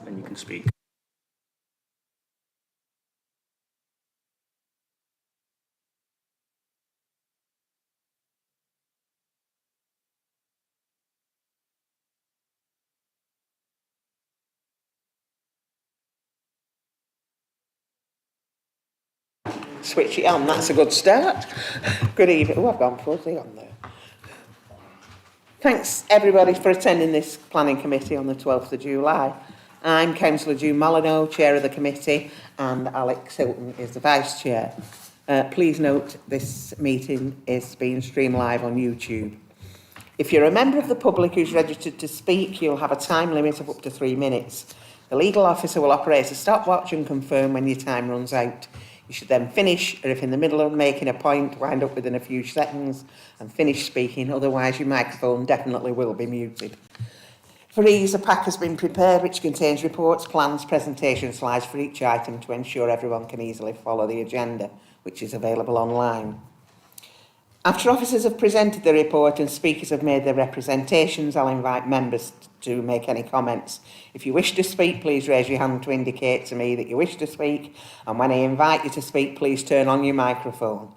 then you can speak. Switch it on, that's a good start. Good evening. Oh, I've gone fuzzy on there. Thanks everybody for attending this planning committee on the 12th of July. I'm Councillor June Molyneux, chair of the committee, and Alex Hilton is the vice chair. Please note this meeting is being streamed live on YouTube. If you're a member of the public who's registered to speak, you'll have a time limit of up to 3 minutes. The legal officer will operate a stopwatch and confirm when your time runs out. You should then finish, or if in the middle of making a point, wind up within a few seconds and finish speaking, otherwise your microphone definitely will be muted. For ease, a pack has been prepared which contains reports, plans, presentation slides for each item to ensure everyone can easily follow the agenda, which is available online. After officers have presented the report and speakers have made their representations, I'll invite members to make any comments. If you wish to speak, please raise your hand to indicate to me that you wish to speak, and when I invite you to speak, please turn on your microphone.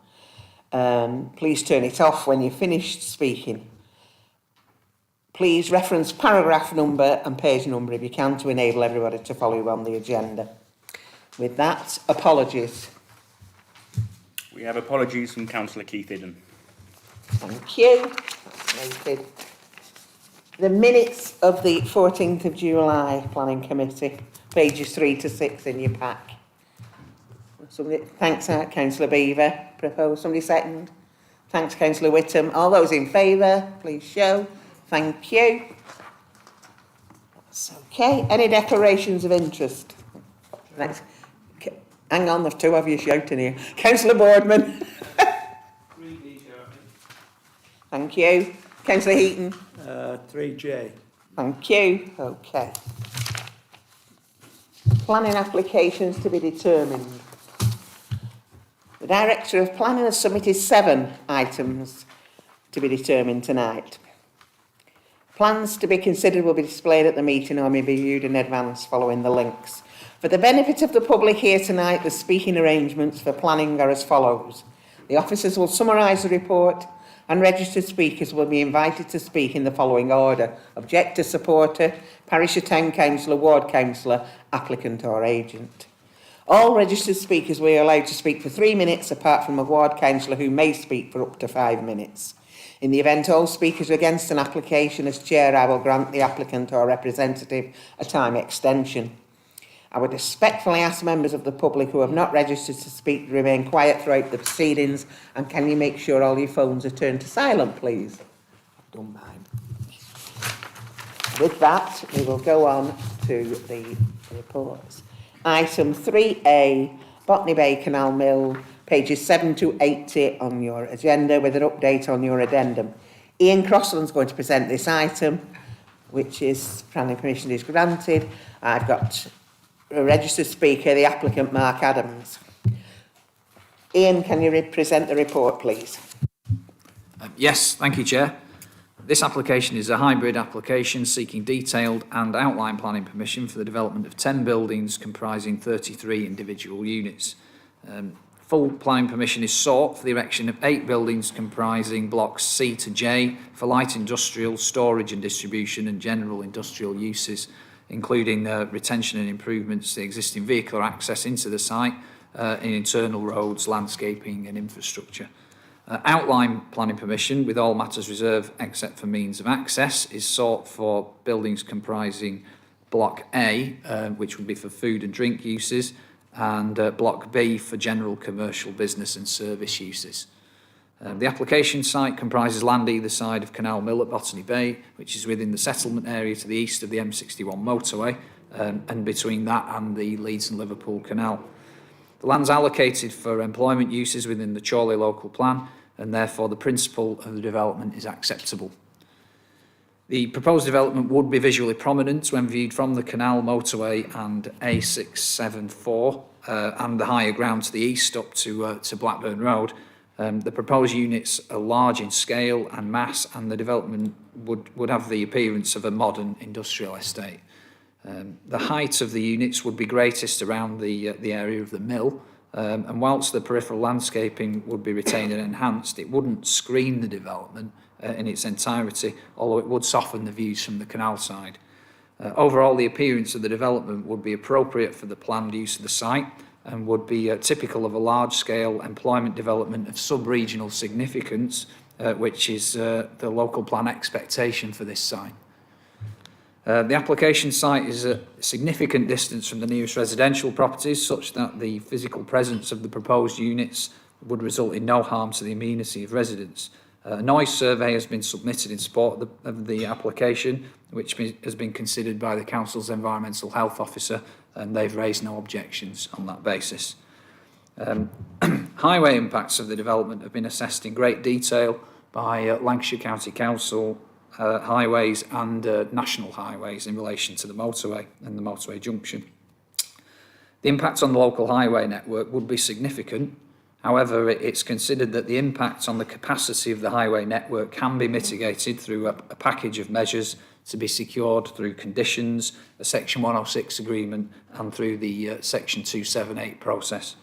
Please turn it off when you've finished speaking. Please reference paragraph number and page number if you can to enable everybody to follow you on the agenda. With that, apologies. We have apologies from Councillor Keith Idden. Thank you. That's noted. The minutes of the 14th of July Planning Committee, pages 3 to 6 in your pack. Somebody, thanks, Councillor Beaver. Propose. Somebody second. Thanks, Councillor Whittam. All those in favour, please show. Thank you. That's okay. Any declarations of interest? Next. Hang on, there's two of you shouting here. Councillor Boardman. Thank you. Councillor Heaton. 3J. Thank you. Okay. Planning applications to be determined. The Director of Planning has submitted 7 items to be determined tonight. Plans to be considered will be displayed at the meeting or may be viewed in advance following the links. For the benefit of the public here tonight, the speaking arrangements for planning are as follows. The officers will summarise the report and registered speakers will be invited to speak in the following order: objector, supporter, parish or town councillor, ward councillor, applicant or agent. All registered speakers will be allowed to speak for 3 minutes, apart from a ward councillor who may speak for up to 5 minutes. In the event all speakers are against an application, as chair, I will grant the applicant or representative a time extension. I would respectfully ask members of the public who have not registered to speak to remain quiet throughout the proceedings, and can you make sure all your phones are turned to silent, please? I've done mine. With that, we will go on to the reports. Item 3A, Botany Bay Canal Mill, pages 7 to 80 on your agenda, with an update on your addendum. Ian Crossland's going to present this item, which is planning permission is granted. I've got a registered speaker, the applicant Mark Adams. Ian, can you present the report, please? Yes, thank you, Chair. This application is a hybrid application seeking detailed and outline planning permission for the development of 10 buildings comprising 33 individual units. Full planning permission is sought for the erection of 8 buildings comprising blocks C to J for light industrial, storage and distribution and general industrial uses, including retention and improvements to the existing vehicular access into the site, in internal roads, landscaping and infrastructure. Outline planning permission, with all matters reserved except for means of access, is sought for buildings comprising Block A, which would be for food and drink uses, and Block B for general commercial business and service uses. The application site comprises land either side of Canal Mill at Botany Bay, which is within the settlement area to the east of the M61 motorway, and between that and the Leeds and Liverpool Canal. The land's allocated for employment uses within the Chorley local plan, and therefore the principle of the development is acceptable. The proposed development would be visually prominent when viewed from the Canal motorway and A674 and the higher ground to the east up to Blackburn Road. The proposed units are large in scale and mass, and the development would have the appearance of a modern industrial estate. The height of the units would be greatest around the area of the mill, and whilst the peripheral landscaping would be retained and enhanced, it wouldn't screen the development in its entirety, although it would soften the views from the canal side. Overall, the appearance of the development would be appropriate for the planned use of the site and would be typical of a large-scale employment development of sub-regional significance, which is the local plan expectation for this site. The application site is a significant distance from the nearest residential properties, such that the physical presence of the proposed units would result in no harm to the amenity of residents. A noise survey has been submitted in support of the application, which has been considered by the Council's Environmental Health Officer, and they've raised no objections on that basis. Highway impacts of the development have been assessed in great detail by Lancashire County Council, Highways and National Highways in relation to the motorway and the motorway junction. The impact on the local highway network would be significant. However, it's considered that the impact on the capacity of the highway network can be mitigated through a package of measures to be secured through conditions, a Section 106 agreement and through the Section 278 process.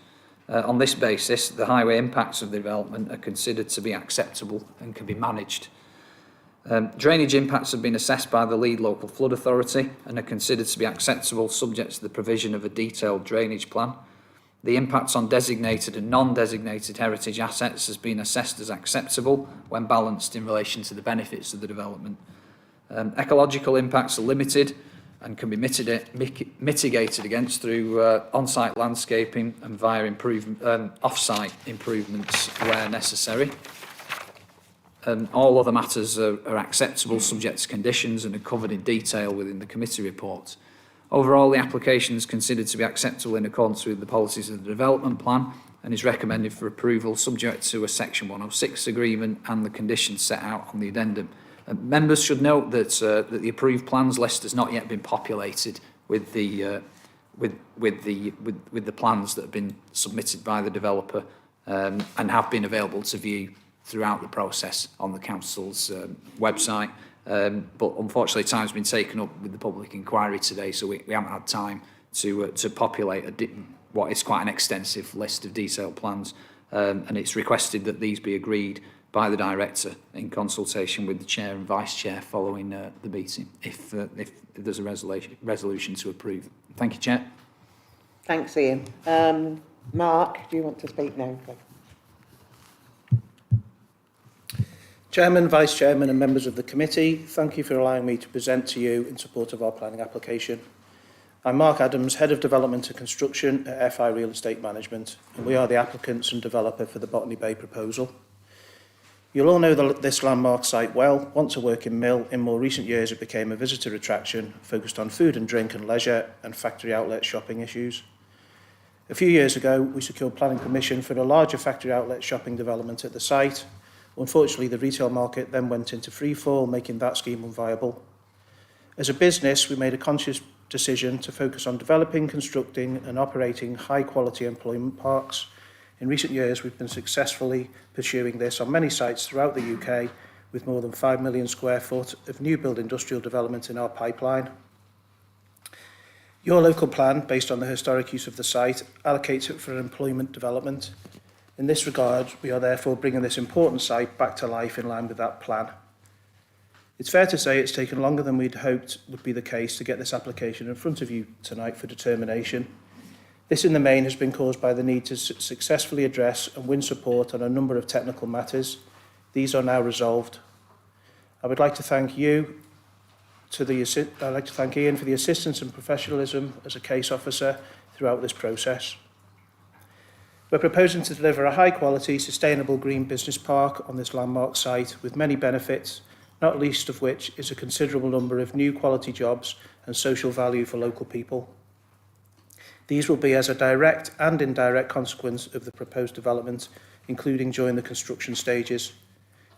On this basis, the highway impacts of the development are considered to be acceptable and can be managed. Drainage impacts have been assessed by the lead local flood authority and are considered to be acceptable subject to the provision of a detailed drainage plan. The impacts on designated and non-designated heritage assets has been assessed as acceptable when balanced in relation to the benefits of the development. Ecological impacts are limited and can be mitigated against through on-site landscaping and via off-site improvements where necessary. All other matters are acceptable subject to conditions and are covered in detail within the committee report. Overall, the application is considered to be acceptable in accordance with the policies of the development plan and is recommended for approval subject to a Section 106 agreement and the conditions set out on the addendum. Members should note that the approved plans list has not yet been populated with the plans that have been submitted by the developer and have been available to view throughout the process on the council's website. But unfortunately, time's been taken up with the public inquiry today, so we haven't had time to populate what is quite an extensive list of detailed plans, and it's requested that these be agreed by the director in consultation with the chair and vice chair following the meeting, if there's a resolution to approve. Thank you, Chair. Thanks, Ian. Mark, do you want to speak now? Chairman, Vice Chairman and members of the committee, thank you for allowing me to present to you in support of our planning application. I'm Mark Adams, Head of Development and Construction at FI Real Estate Management, and we are the applicants and developer for the Botany Bay proposal. You'll all know this landmark site well. Once a working mill, in more recent years it became a visitor attraction focused on food and drink and leisure and factory outlet shopping issues. A few years ago, we secured planning permission for a larger factory outlet shopping development at the site. Unfortunately, the retail market then went into freefall, making that scheme unviable. As a business, we made a conscious decision to focus on developing, constructing and operating high-quality employment parks. In recent years, we've been successfully pursuing this on many sites throughout the UK, with more than 5 million square foot of new build industrial development in our pipeline. Your local plan, based on the historic use of the site, allocates it for employment development. In this regard, we are therefore bringing this important site back to life in line with that plan. It's fair to say it's taken longer than we'd hoped would be the case to get this application in front of you tonight for determination. This in the main has been caused by the need to successfully address and win support on a number of technical matters. These are now resolved. I would like to thank Ian for the assistance and professionalism as a case officer throughout this process. We're proposing to deliver a high-quality, sustainable green business park on this landmark site with many benefits, not least of which is a considerable number of new quality jobs and social value for local people. These will be as a direct and indirect consequence of the proposed development, including during the construction stages.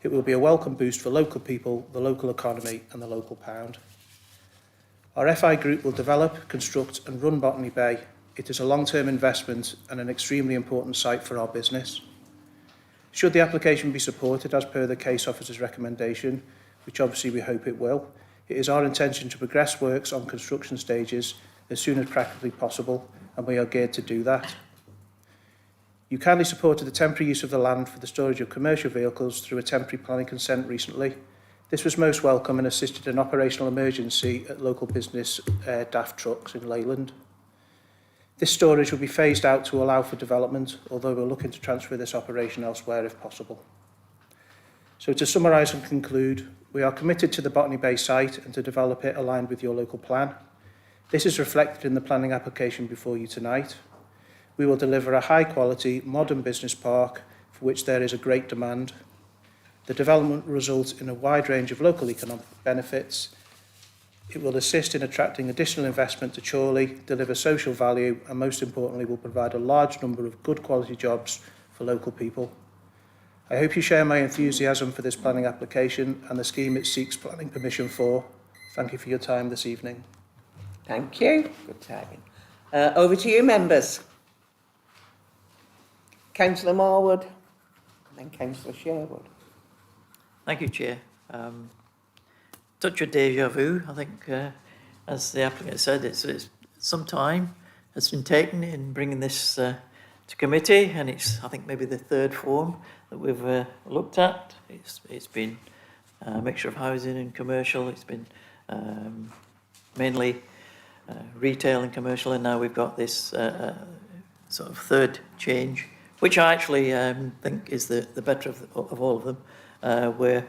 It will be a welcome boost for local people, the local economy and the local pound. Our FI group will develop, construct and run Botany Bay. It is a long-term investment and an extremely important site for our business. Should the application be supported as per the case officer's recommendation, which obviously we hope it will, It is our intention to progress works on construction stages as soon as practically possible, and we are geared to do that. You kindly supported the temporary use of the land for the storage of commercial vehicles through a temporary planning consent recently. This was most welcome and assisted an operational emergency at local business DAF Trucks in Leyland. This storage will be phased out to allow for development, although we're looking to transfer this operation elsewhere if possible. So to summarise and conclude, we are committed to the Botany Bay site and to develop it aligned with your local plan. This is reflected in the planning application before you tonight. We will deliver a high-quality, modern business park for which there is a great demand. The development results in a wide range of local economic benefits. It will assist in attracting additional investment to Chorley, deliver social value, and most importantly, will provide a large number of good quality jobs for local people. I hope you share my enthusiasm for this planning application and the scheme it seeks planning permission for. Thank you for your time this evening. Thank you. Good timing. Over to you, members. Councillor Marwood, and then Councillor Sherwood. Thank you, Chair. Touch of deja vu, I think, as the applicant said, it's some time has been taken in bringing this to committee, and it's, I think, maybe the third form that we've looked at. It's been a mixture of housing and commercial. It's been mainly retail and commercial, and now we've got this sort of third change, which I actually think is the better of all of them, where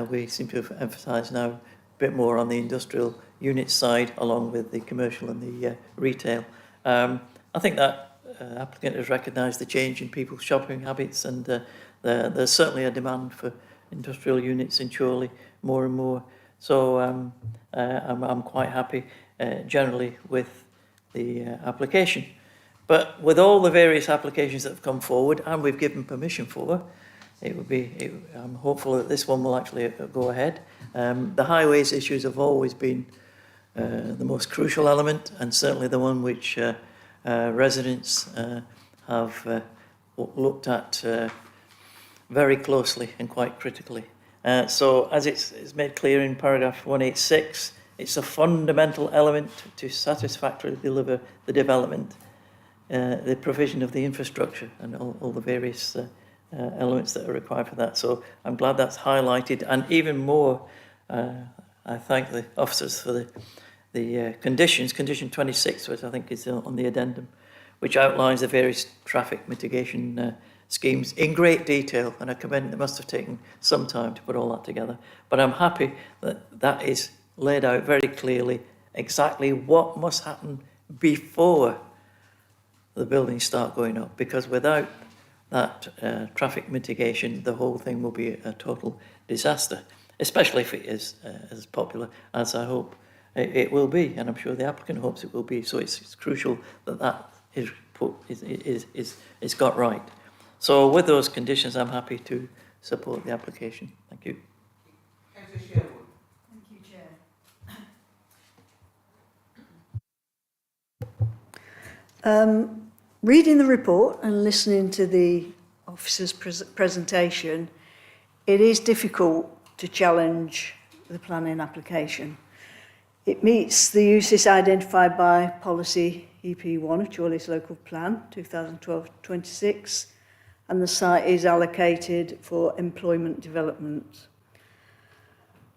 we seem to have emphasised now a bit more on the industrial unit side along with the commercial and the retail. I think that applicant has recognised the change in people's shopping habits, and there's certainly a demand for industrial units in Chorley more and more. So I'm quite happy generally with the application. But with all the various applications that have come forward and we've given permission for, I'm hopeful that this one will actually go ahead. The highways issues have always been the most crucial element, and certainly the one which residents have looked at very closely and quite critically. So as it's made clear in paragraph 186, it's a fundamental element to satisfactorily deliver the development, the provision of the infrastructure and all the various elements that are required for that. So I'm glad that's highlighted, and even more, I thank the officers for the conditions. Condition 26, which I think is on the addendum, which outlines the various traffic mitigation schemes in great detail, and I commend it must have taken some time to put all that together. But I'm happy that that is laid out very clearly exactly what must happen before the buildings start going up, because without that traffic mitigation, the whole thing will be a total disaster, especially if it is as popular as I hope it will be, and I'm sure the applicant hopes it will be. So it's crucial that that is got right. So with those conditions, I'm happy to support the application. Thank you. Councillor Sherwood. Thank you, Chair. Reading the report and listening to the officer's presentation, it is difficult to challenge the planning application. It meets the uses identified by policy EP1 of Chorley's local plan 2012-26, and the site is allocated for employment development.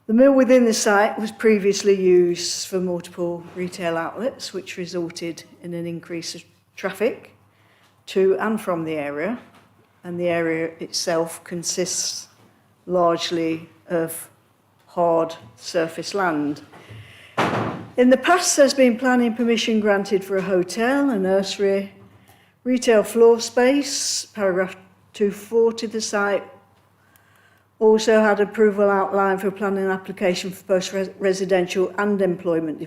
The mill within the site was previously used for multiple retail outlets, which resulted in an increase of traffic to and from the area, and the area itself consists largely of hard surface land. In the past, there's been planning permission granted for a hotel, a nursery, retail floor space. Paragraph 240, the site also had approval outlined for a planning application for both residential and employment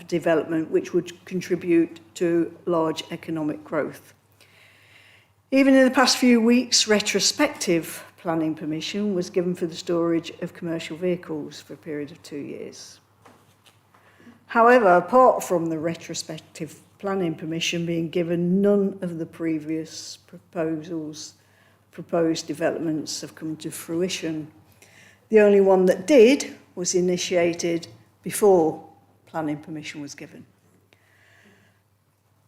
development, which would contribute to large economic growth. Even in the past few weeks, retrospective planning permission was given for the storage of commercial vehicles for a period of 2 years. However, apart from the retrospective planning permission being given, none of the previous proposed developments have come to fruition. The only one that did was initiated before planning permission was given.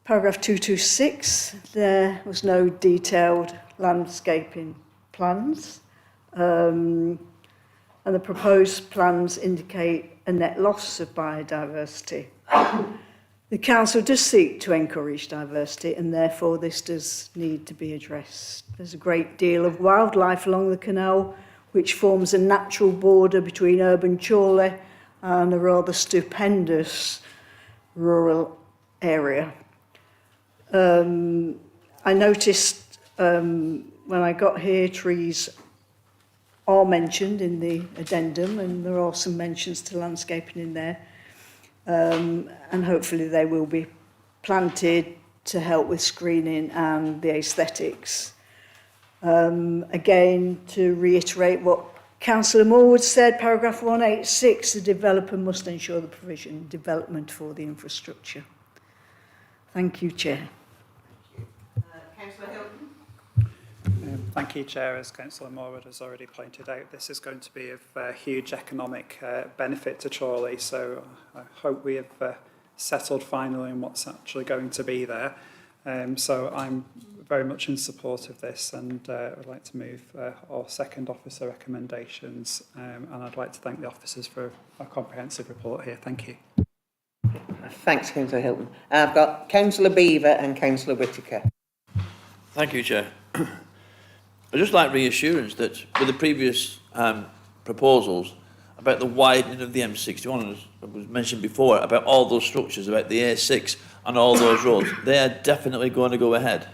Paragraph 226, there was no detailed landscaping plans, and the proposed plans indicate a net loss of biodiversity. The council does seek to encourage diversity, and therefore this does need to be addressed. There's a great deal of wildlife along the canal, which forms a natural border between urban Chorley and a rather stupendous rural area. I noticed when I got here, trees are mentioned in the addendum, and there are some mentions to landscaping in there. And hopefully they will be planted to help with screening and the aesthetics. Again, to reiterate what Councillor Morwood said, paragraph 186, the developer must ensure the provision and development for the infrastructure. Thank you, Chair. Councillor Hilton. Thank you, Chair. As Councillor Morwood has already pointed out, this is going to be of huge economic benefit to Chorley, so I hope we have settled finally on what's actually going to be there. So I'm very much in support of this, and I'd like to move our second officer recommendations, and I'd like to thank the officers for a comprehensive report here. Thank you. Thanks, Councillor Hilton. I've got Councillor Beaver and Councillor Whittaker. Thank you, Chair. I'd just like reassurance that with the previous proposals about the widening of the M61, as was mentioned before, about all those structures, about the A6 and all those roads, they are definitely going to go ahead.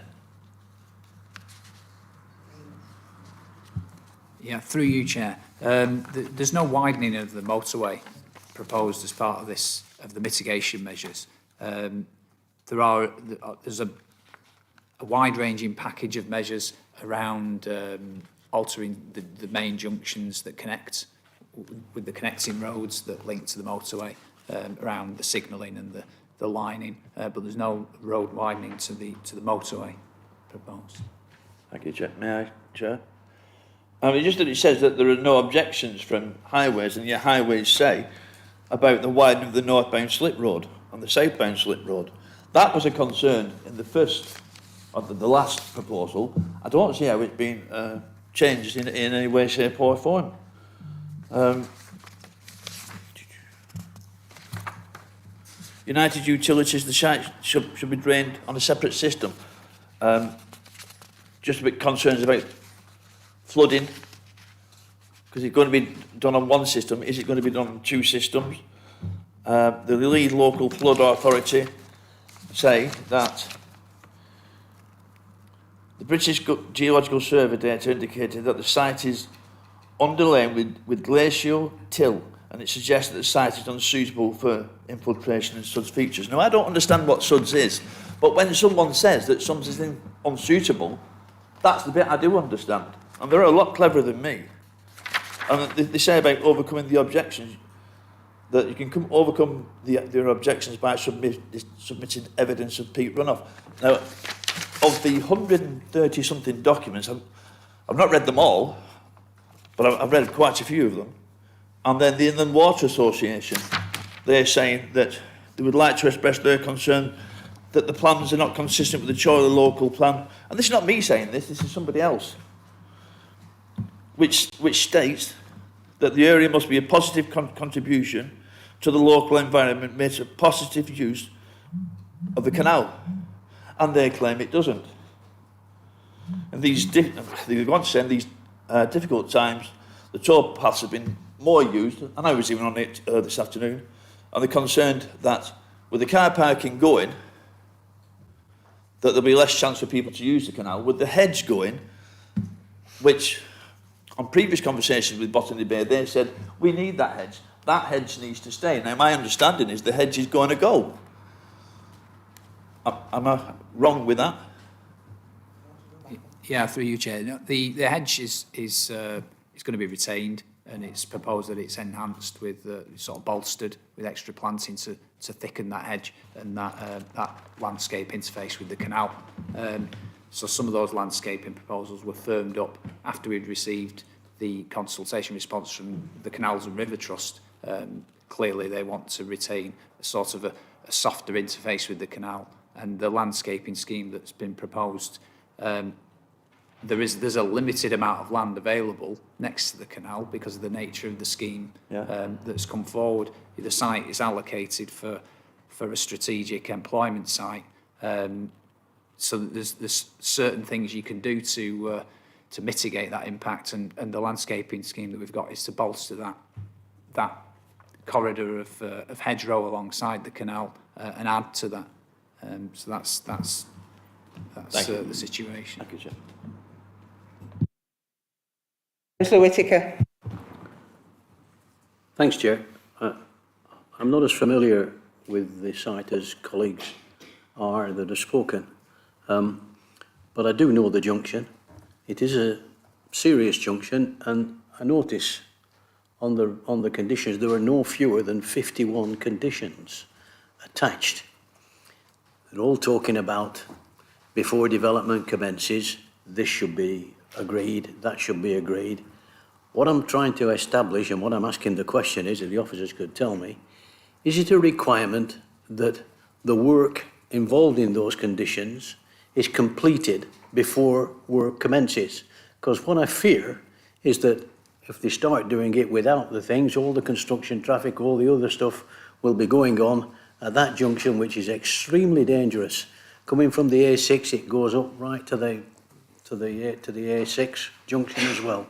Yeah, through you, Chair. There's no widening of the motorway proposed as part of this, of the mitigation measures. There's a wide-ranging package of measures around altering the main junctions that connect with the connecting roads that link to the motorway, around the signalling and the lining, but there's no road widening to the motorway proposed. Thank you, Chair. May I, Chair? Just that it says that there are no objections from highways, and yet highways say about the widening of the northbound slip road and the southbound slip road. That was a concern in the first, or the last proposal. I don't see how it's been changed in any way, shape or form. United Utilities, the site should be drained on a separate system. Just a bit concerns about flooding, because it's going to be done on one system. Is it going to be done on two systems? The lead local flood authority say that the British Geological Survey data indicated that the site is underlain with glacial till, and it suggests that the site is unsuitable for infiltration and SUDS features. Now, I don't understand what SUDS is, but when someone says that something's unsuitable, that's the bit I do understand. And they're a lot cleverer than me. And they say about overcoming the objections, that you can overcome their objections by submitting evidence of peat runoff. Now, of the 130-something documents, I've not read them all, but I've read quite a few of them. And then the Inland Water Association, they're saying that they would like to express their concern that the plans are not consistent with the Chorley local plan. And this is not me saying this is somebody else, which states that the area must be a positive contribution to the local environment, makes a positive use of the canal. And they claim it doesn't. And they want to say in these difficult times, the towpaths have been more used, and I was even on it this afternoon, and they're concerned that with the car parking going, that there'll be less chance for people to use the canal. With the hedge going, which on previous conversations with Botany Bay, they said, we need that hedge. That hedge needs to stay. Now, my understanding is the hedge is going to go. Am I wrong with that? Yeah, through you, Chair. No, the hedge is going to be retained, and it's proposed that it's enhanced with sort of bolstered with extra planting to thicken that hedge and that landscape interface with the canal. So some of those landscaping proposals were firmed up after we'd received the consultation response from the Canals and River Trust, clearly they want to retain a sort of a softer interface with the canal, and the landscaping scheme that's been proposed, there's a limited amount of land available next to the canal because of the nature of the scheme that's come forward. The site is allocated for a strategic employment site, so there's certain things you can do to mitigate that impact, and the landscaping scheme that we've got is to bolster that corridor of hedgerow alongside the canal and add to that. So that's the situation. Thank you, Chair. Councillor Whittaker. Thanks, Chair. I'm not as familiar with the site as colleagues are that have spoken, but I do know the junction. It is a serious junction, and I notice on the conditions there are no fewer than 51 conditions attached. They're all talking about before development commences, this should be agreed, that should be agreed. What I'm trying to establish, and what I'm asking the question is, if the officers could tell me, is it a requirement that the work involved in those conditions is completed before work commences? Because what I fear is that if they start doing it without the things, all the construction traffic, all the other stuff will be going on at that junction, which is extremely dangerous. Coming from the A6, it goes up right to the A6 junction as well.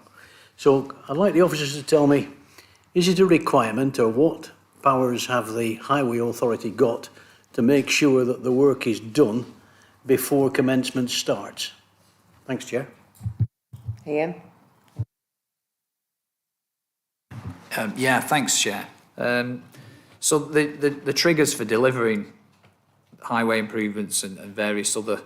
So I'd like the officers to tell me, is it a requirement, or what powers have the Highway Authority got to make sure that the work is done before commencement starts? Thanks, Chair. Ian. Yeah, thanks, Chair. So the triggers for delivering highway improvements and various other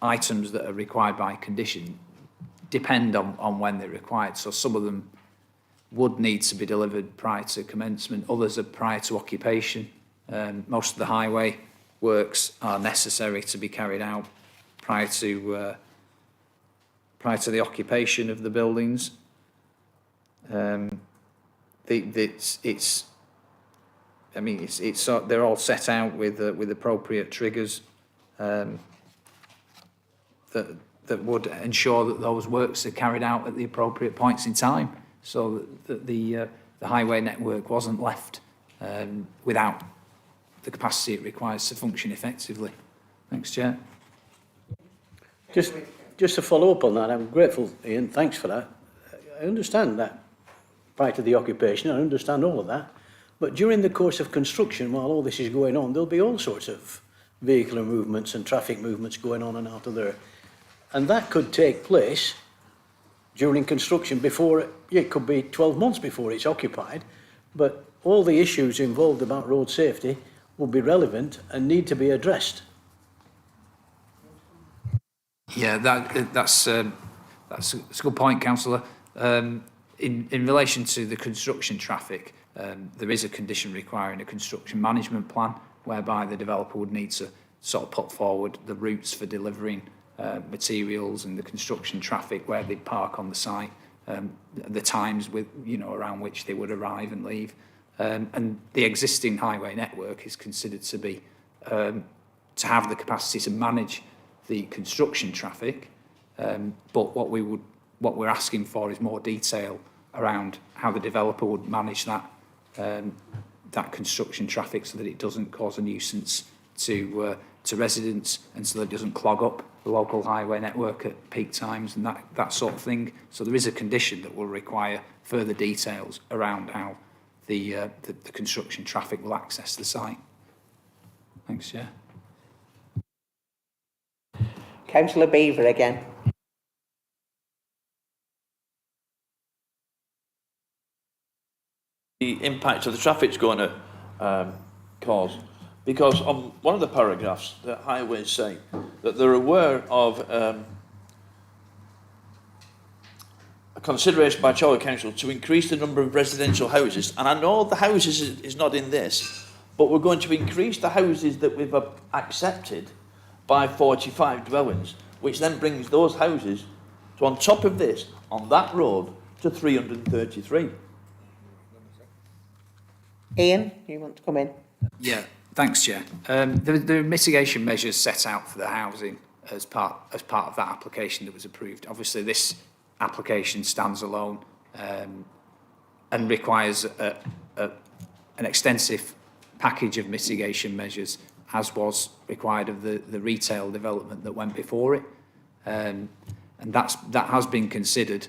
items that are required by condition depend on when they're required. So some of them would need to be delivered prior to commencement, others are prior to occupation. Most of the highway works are necessary to be carried out prior to the occupation of the buildings. They're all set out with appropriate triggers that would ensure that those works are carried out at the appropriate points in time, so that the highway network wasn't left without the capacity it requires to function effectively. Thanks, Chair. Just to follow up on that, I'm grateful, Ian, thanks for that. I understand that prior to the occupation, I understand all of that, but during the course of construction, while all this is going on, there'll be all sorts of vehicular movements and traffic movements going on and out of there. And that could take place during construction before, it could be 12 months before it's occupied, but all the issues involved about road safety will be relevant and need to be addressed. Yeah, that's a good point, Councillor. In relation to the construction traffic, there is a condition requiring a construction management plan, whereby the developer would need to sort of put forward the routes for delivering materials and the construction traffic, where they park on the site, the times around which they would arrive and leave. And the existing highway network is considered to be to have the capacity to manage the construction traffic, but what we're asking for is more detail around how the developer would manage that construction traffic, so that it doesn't cause a nuisance to residents, and so that it doesn't clog up the local highway network at peak times and that sort of thing. So there is a condition that will require further details around how the construction traffic will access the site. Thanks, Chair. Councillor Beaver again. The impact of the traffic's going to cause, because on one of the paragraphs, the highways say that they're aware of a consideration by Chorley Council to increase the number of residential houses. And I know the houses is not in this, but we're going to increase the houses that we've accepted by 45 dwellings, which then brings those houses to, on top of this, on that road, to 333. Ian, you want to come in? Yeah, thanks, Chair. There are mitigation measures set out for the housing as part of that application that was approved. Obviously, this application stands alone and requires an extensive package of mitigation measures, as was required of the retail development that went before it. And that has been considered.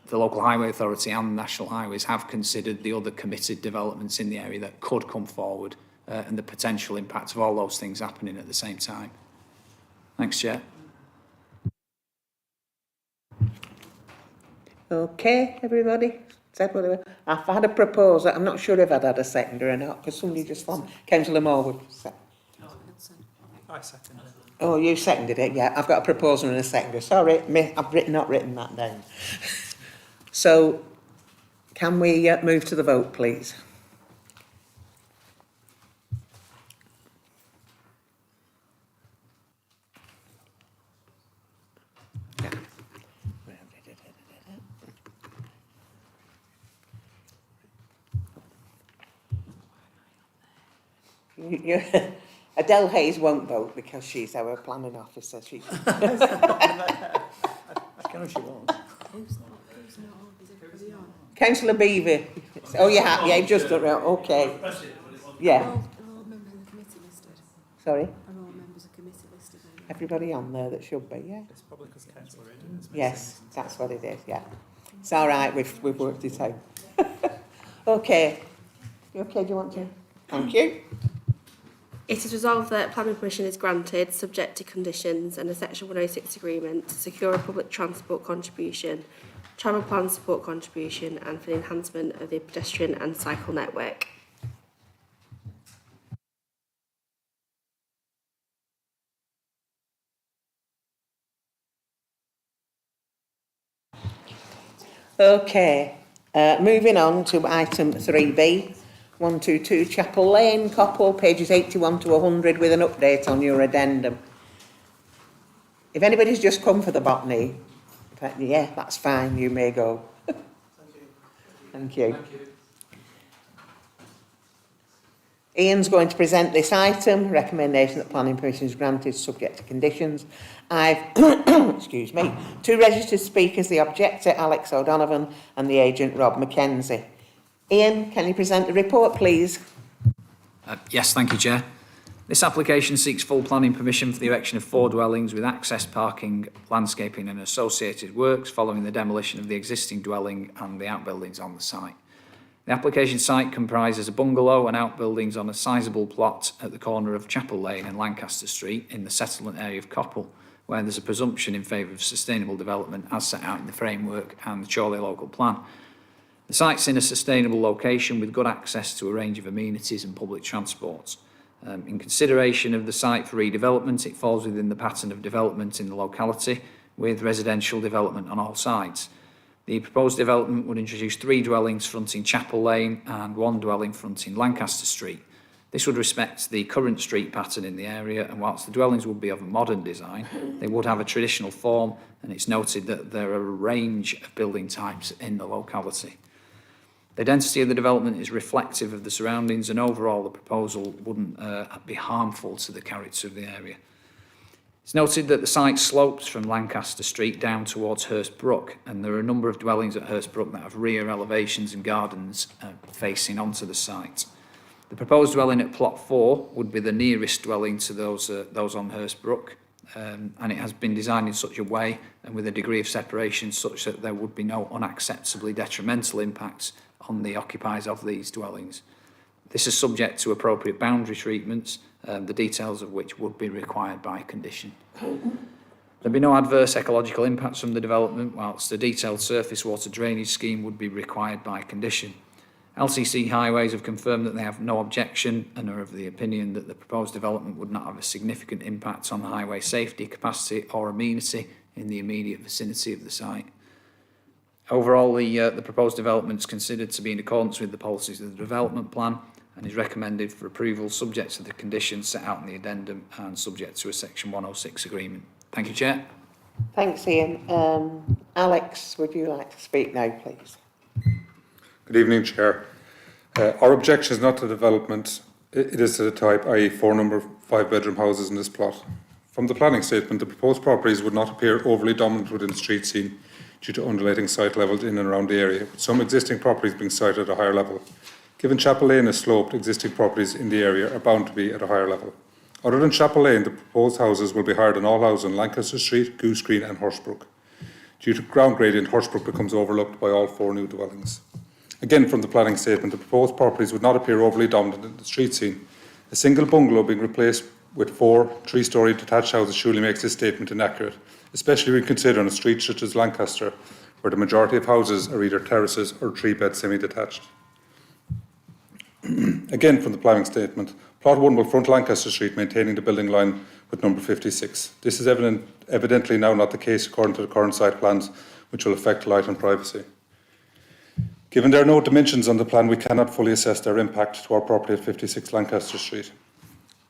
The local highway authority and National Highways have considered the other committed developments in the area that could come forward and the potential impact of all those things happening at the same time. Thanks, Chair. Okay, everybody? I've had a proposal. I'm not sure if I'd had a seconder or not, because somebody just from Councillor Morwood. I second it. Oh, you seconded it, yeah. I've got a proposal and a seconder. Sorry, I've not written that down. So, can we move to the vote, please? Adele Hayes won't vote because she's our planning officer. She Councillor Beaver. Oh, yeah, you've just done it. Okay. Yeah. Are all members of the committee listed? Sorry? Are all members of the committee listed? Everybody on there that should be, yeah? It's probably because Councillor Reardon is missing. Yes, that's what it is, yeah. It's all right, we've worked it out. Okay. You okay, do you want to? Thank you. It is resolved that planning permission is granted, subject to conditions and a Section 106 agreement to secure a public transport contribution, travel plan support contribution and for the enhancement of the pedestrian and cycle network. Okay, moving on to item 3B, 122 Chapel Lane, Coppull, pages 81 to 100 with an update on your addendum. If anybody's just come for the Botany, yeah, that's fine, you may go. Thank you. Ian's going to present this item, recommendation that planning permission is granted subject to conditions. I've, excuse me, two registered speakers, the objector Alex O'Donovan and the agent Rob Mackenzie. Ian, can you present the report, please? Yes, thank you, Chair. This application seeks full planning permission for the erection of 4 dwellings with access, parking, landscaping and associated works following the demolition of the existing dwelling and the outbuildings on the site. The application site comprises a bungalow and outbuildings on a sizeable plot at the corner of Chapel Lane and Lancaster Street in the settlement area of Coppull, where there's a presumption in favour of sustainable development as set out in the framework and the Chorley local plan. The site's in a sustainable location with good access to a range of amenities and public transports. In consideration of the site for redevelopment, it falls within the pattern of development in the locality with residential development on all sides. The proposed development would introduce 3 dwellings fronting Chapel Lane and 1 dwelling fronting Lancaster Street. This would respect the current street pattern in the area, and whilst the dwellings would be of a modern design, they would have a traditional form, and it's noted that there are a range of building types in the locality. The density of the development is reflective of the surroundings, and overall the proposal wouldn't be harmful to the character of the area. It's noted that the site slopes from Lancaster Street down towards Hurst Brook, and there are a number of dwellings at Hurst Brook that have rear elevations and gardens facing onto the site. The proposed dwelling at Plot 4 would be the nearest dwelling to those on Hurst Brook, and it has been designed in such a way and with a degree of separation such that there would be no unacceptably detrimental impacts on the occupiers of these dwellings. This is subject to appropriate boundary treatments, the details of which would be required by condition. There'd be no adverse ecological impacts from the development, whilst a detailed surface water drainage scheme would be required by condition. LCC Highways have confirmed that they have no objection and are of the opinion that the proposed development would not have a significant impact on the highway safety, capacity or amenity in the immediate vicinity of the site. Overall, the proposed development is considered to be in accordance with the policies of the development plan and is recommended for approval subject to the conditions set out in the addendum and subject to a Section 106 agreement. Thank you, Chair. Thanks, Ian. Alex, would you like to speak now, please? Good evening, Chair. Our objection is not to development, it is to the type, i.e. 4 number 5-bedroom houses in this plot. From the planning statement, the proposed properties would not appear overly dominant within the street scene due to undulating site levels in and around the area, with some existing properties being sited at a higher level. Given Chapel Lane is sloped, existing properties in the area are bound to be at a higher level. Other than Chapel Lane, the proposed houses will be higher than all houses on Lancaster Street, Goose Green and Horsebrook. Due to ground gradient, Horsebrook becomes overlooked by all 4 new dwellings. Again, from the planning statement, the proposed properties would not appear overly dominant in the street scene. A single bungalow being replaced with 4 3-storey detached houses surely makes this statement inaccurate, especially when considering a street such as Lancaster, where the majority of houses are either terraces or 3-bed semi-detached. Again, from the planning statement, Plot 1 will front Lancaster Street, maintaining the building line with number 56. This is evidently now not the case according to the current site plans, which will affect light and privacy. Given there are no dimensions on the plan, we cannot fully assess their impact to our property at 56 Lancaster Street.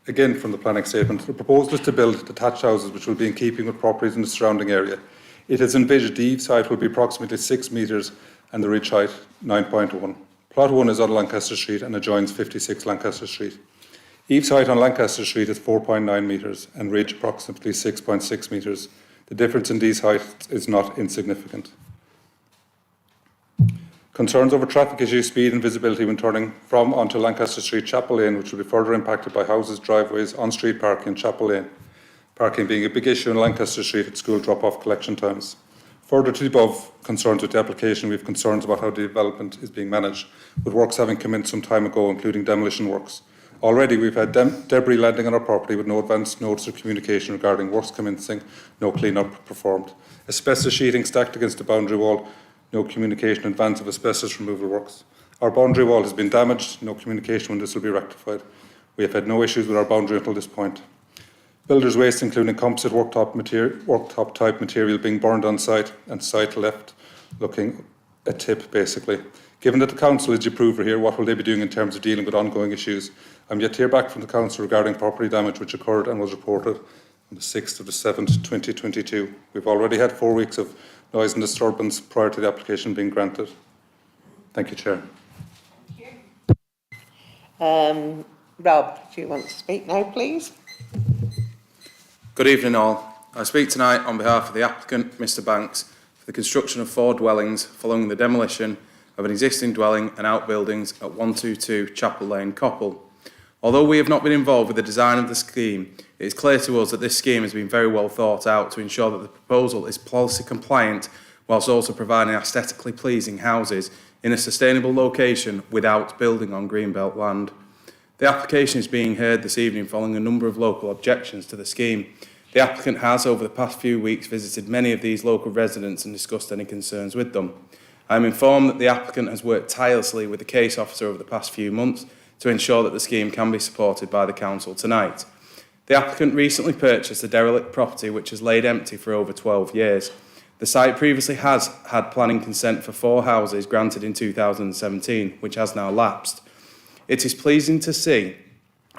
Again, from the planning statement, the proposal is to build detached houses which will be in keeping with properties in the surrounding area. It is envisaged the eaves height will be approximately 6 metres and the ridge height 9.1. Plot 1 is on Lancaster Street and adjoins 56 Lancaster Street. Eaves height on Lancaster Street is 4.9 metres and ridge approximately 6.6 metres. The difference in these heights is not insignificant. Concerns over traffic issues, speed and visibility when turning from onto Lancaster Street, Chapel Lane, which will be further impacted by houses, driveways, on-street parking and Chapel Lane. Parking being a big issue in Lancaster Street at school drop-off collection times. Further to the above concerns with the application, we have concerns about how the development is being managed, with works having commenced some time ago, including demolition works. Already we've had debris landing on our property with no advance notice or communication regarding works commencing, no clean-up performed. Asbestos sheeting stacked against the boundary wall, no communication in advance of asbestos removal works. Our boundary wall has been damaged, no communication when this will be rectified. We have had no issues with our boundary until this point. Builders' waste, including composite worktop type material being burned on site and site left looking a tip basically. Given that the council is the approver here, what will they be doing in terms of dealing with ongoing issues? I'm yet to hear back from the council regarding property damage which occurred and was reported on the 6th of the 7th, 2022. We've already had 4 weeks of noise and disturbance prior to the application being granted. Thank you, Chair. Rob, do you want to speak now, please? Good evening all. I speak tonight on behalf of the applicant, Mr Banks, for the construction of 4 dwellings following the demolition of an existing dwelling and outbuildings at 122 Chapel Lane, Coppull. Although we have not been involved with the design of the scheme, it is clear to us that this scheme has been very well thought out to ensure that the proposal is policy compliant whilst also providing aesthetically pleasing houses in a sustainable location without building on greenbelt land. The application is being heard this evening following a number of local objections to the scheme. The applicant has, over the past few weeks, visited many of these local residents and discussed any concerns with them. I am informed that the applicant has worked tirelessly with the case officer over the past few months to ensure that the scheme can be supported by the council tonight. The applicant recently purchased a derelict property which has laid empty for over 12 years. The site previously has had planning consent for 4 houses granted in 2017, which has now lapsed. It is pleasing to see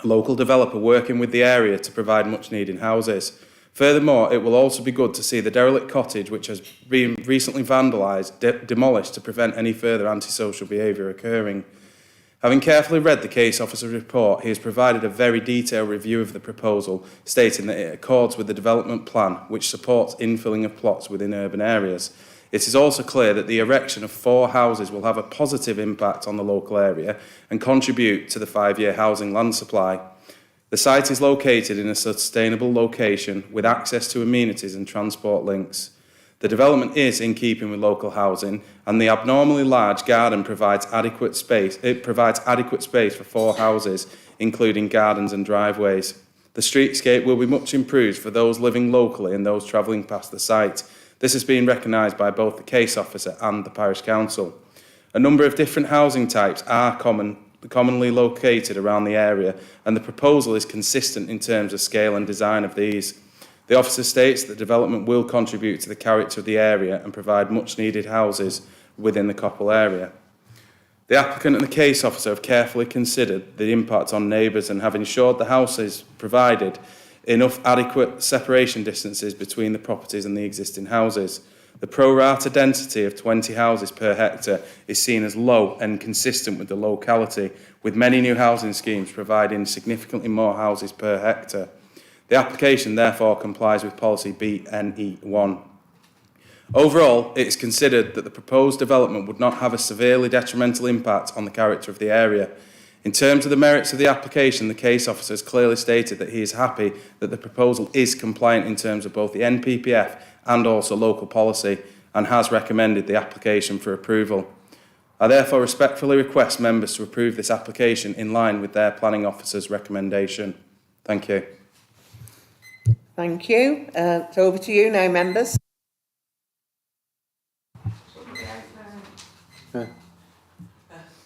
a local developer working with the area to provide much needed houses. Furthermore, it will also be good to see the derelict cottage, which has been recently vandalised, demolished to prevent any further antisocial behaviour occurring. Having carefully read the case officer's report, he has provided a very detailed review of the proposal, stating that it accords with the development plan, which supports infilling of plots within urban areas. It is also clear that the erection of 4 houses will have a positive impact on the local area and contribute to the 5-year housing land supply. The site is located in a sustainable location with access to amenities and transport links. The development is in keeping with local housing, and the abnormally large garden provides adequate space. It provides adequate space for 4 houses, including gardens and driveways. The streetscape will be much improved for those living locally and those travelling past the site. This has been recognised by both the case officer and the parish council. A number of different housing types are commonly located around the area, and the proposal is consistent in terms of scale and design of these. The officer states that development will contribute to the character of the area and provide much needed houses within the Coppull area. The applicant and the case officer have carefully considered the impact on neighbours and have ensured the houses provided enough adequate separation distances between the properties and the existing houses. The pro rata density of 20 houses per hectare is seen as low and consistent with the locality, with many new housing schemes providing significantly more houses per hectare. The application therefore complies with policy BNE1. Overall, it is considered that the proposed development would not have a severely detrimental impact on the character of the area. In terms of the merits of the application, the case officer has clearly stated that he is happy that the proposal is compliant in terms of both the NPPF and also local policy, and has recommended the application for approval. I therefore respectfully request members to approve this application in line with their planning officer's recommendation. Thank you. Thank you. So over to you now, members. Councillor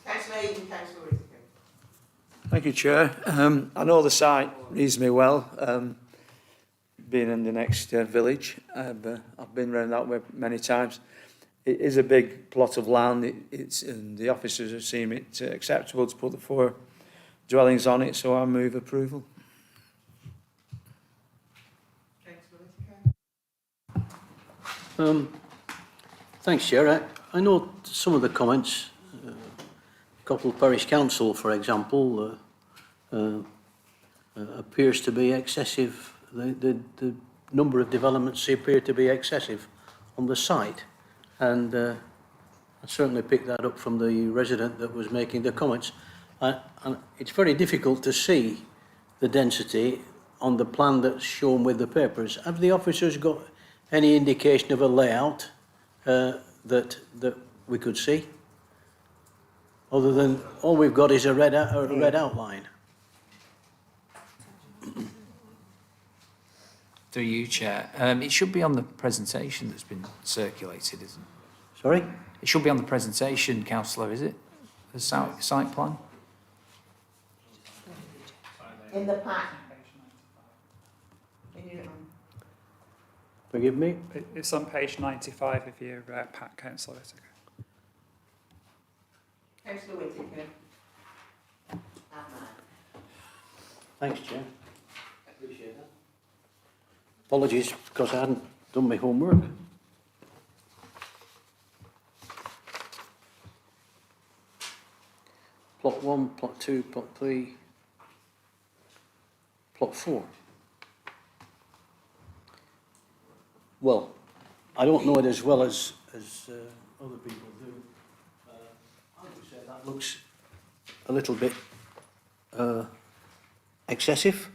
Heapey, Councillor Whittaker. Thank you, Chair. I know the site reasonably well, being in the next village. I've been around that way many times. It is a big plot of land. And the officers have seen it acceptable to put the 4 dwellings on it, so I move approval. Thanks, Chair. I know some of the comments. Coppull Parish Council, for example, appears to be excessive. The number of developments appear to be excessive on the site, and I certainly picked that up from the resident that was making the comments. And it's very difficult to see the density on the plan that's shown with the papers. Have the officers got any indication of a layout that we could see? Other than all we've got is a red outline. Through you, Chair. It should be on the presentation that's been circulated, isn't it? Sorry? It should be on the presentation, Councillor, is it? The site plan? In the pack. Forgive me? It's on page 95 of your pack, Councillor Whittaker. Councillor Whittaker. Thanks, Chair. Appreciate that. Apologies because I hadn't done my homework. Plot 1, plot 2, plot 3, plot 4. Well, I don't know it as well as other people do. I would say that looks a little bit excessive,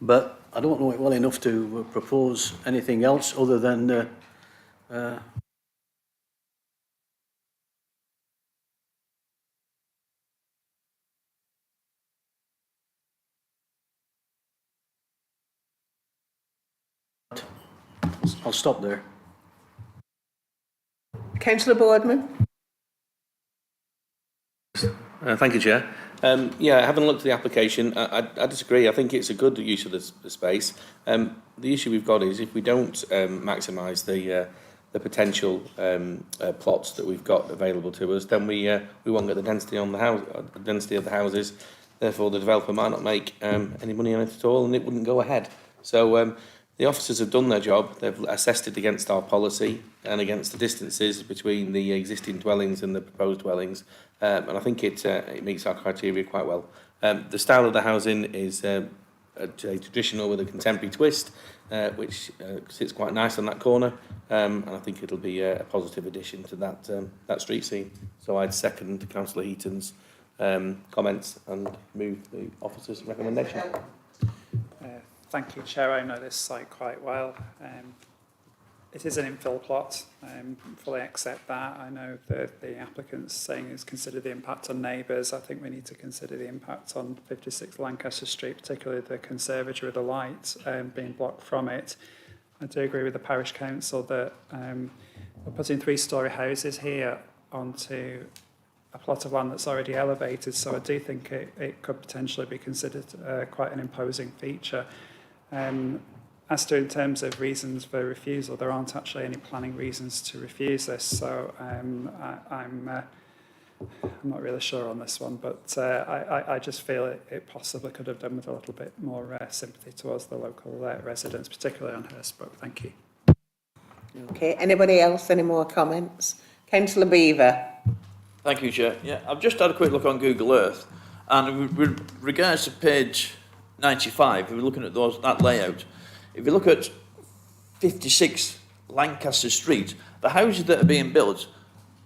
but I don't know it well enough to propose anything else other than I'll stop there. Councillor Boardman. Thank you, Chair. Yeah, having looked at the application, I disagree. I think it's a good use of the space. The issue we've got is if we don't maximise the potential plots that we've got available to us, then we won't get the density on the house, the density of the houses. Therefore, the developer might not make any money on it at all, and it wouldn't go ahead. So the officers have done their job. They've assessed it against our policy and against the distances between the existing dwellings and the proposed dwellings. And I think it meets our criteria quite well. The style of the housing is a traditional with a contemporary twist, which sits quite nice on that corner. And I think it'll be a positive addition to that street scene. So I'd second Councillor Heaton's comments and move the officer's recommendation. Thank you, Chair. I know this site quite well. It is an infill plot. Fully accept that. I know that the applicant's saying is consider the impact on neighbours. I think we need to consider the impact on 56 Lancaster Street, particularly the conservatory with the light being blocked from it. I do agree with the parish council that we're putting 3-storey houses here onto a plot of land that's already elevated, so I do think it could potentially be considered quite an imposing feature. As to in terms of reasons for refusal, there aren't actually any planning reasons to refuse this, so I'm not really sure on this one, but I just feel it possibly could have done with a little bit more sympathy towards the local residents, particularly on Hurstbrook. Thank you. Okay, anybody else, any more comments? Councillor Beaver. Thank you, Chair. Yeah, I've just had a quick look on Google Earth, and with regards to page 95, if we're looking at that layout, if you look at 56 Lancaster Street, the houses that are being built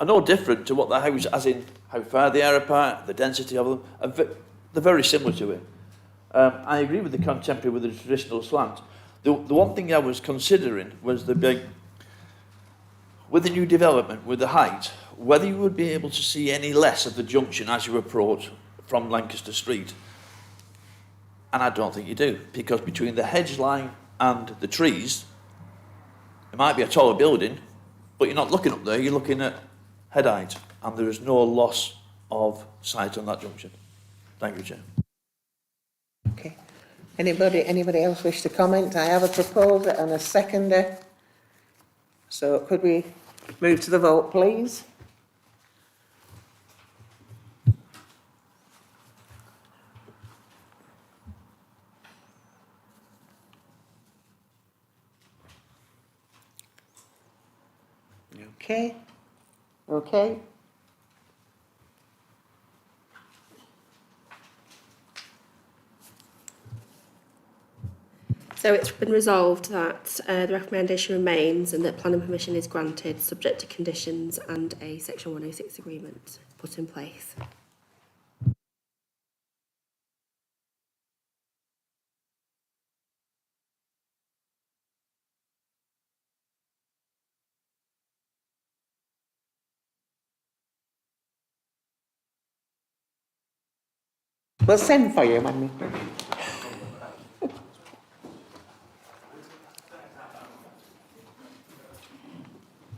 are no different to what the house, as in how far they are apart, the density of them, they're very similar to it. I agree with the contemporary with the traditional slant. The one thing I was considering was the big, with the new development, with the height, whether you would be able to see any less of the junction as you approach from Lancaster Street. And I don't think you do, because between the hedge line and the trees, it might be a taller building, but you're not looking up there, you're looking at head height, and there is no loss of sight on that junction. Thank you, Chair. Okay. Anybody else wish to comment? I have a proposer and a seconder. So could we move to the vote, please? Okay. Okay. So it's been resolved that the recommendation remains and that planning permission is granted subject to conditions and a Section 106 agreement put in place. We'll send for you when we...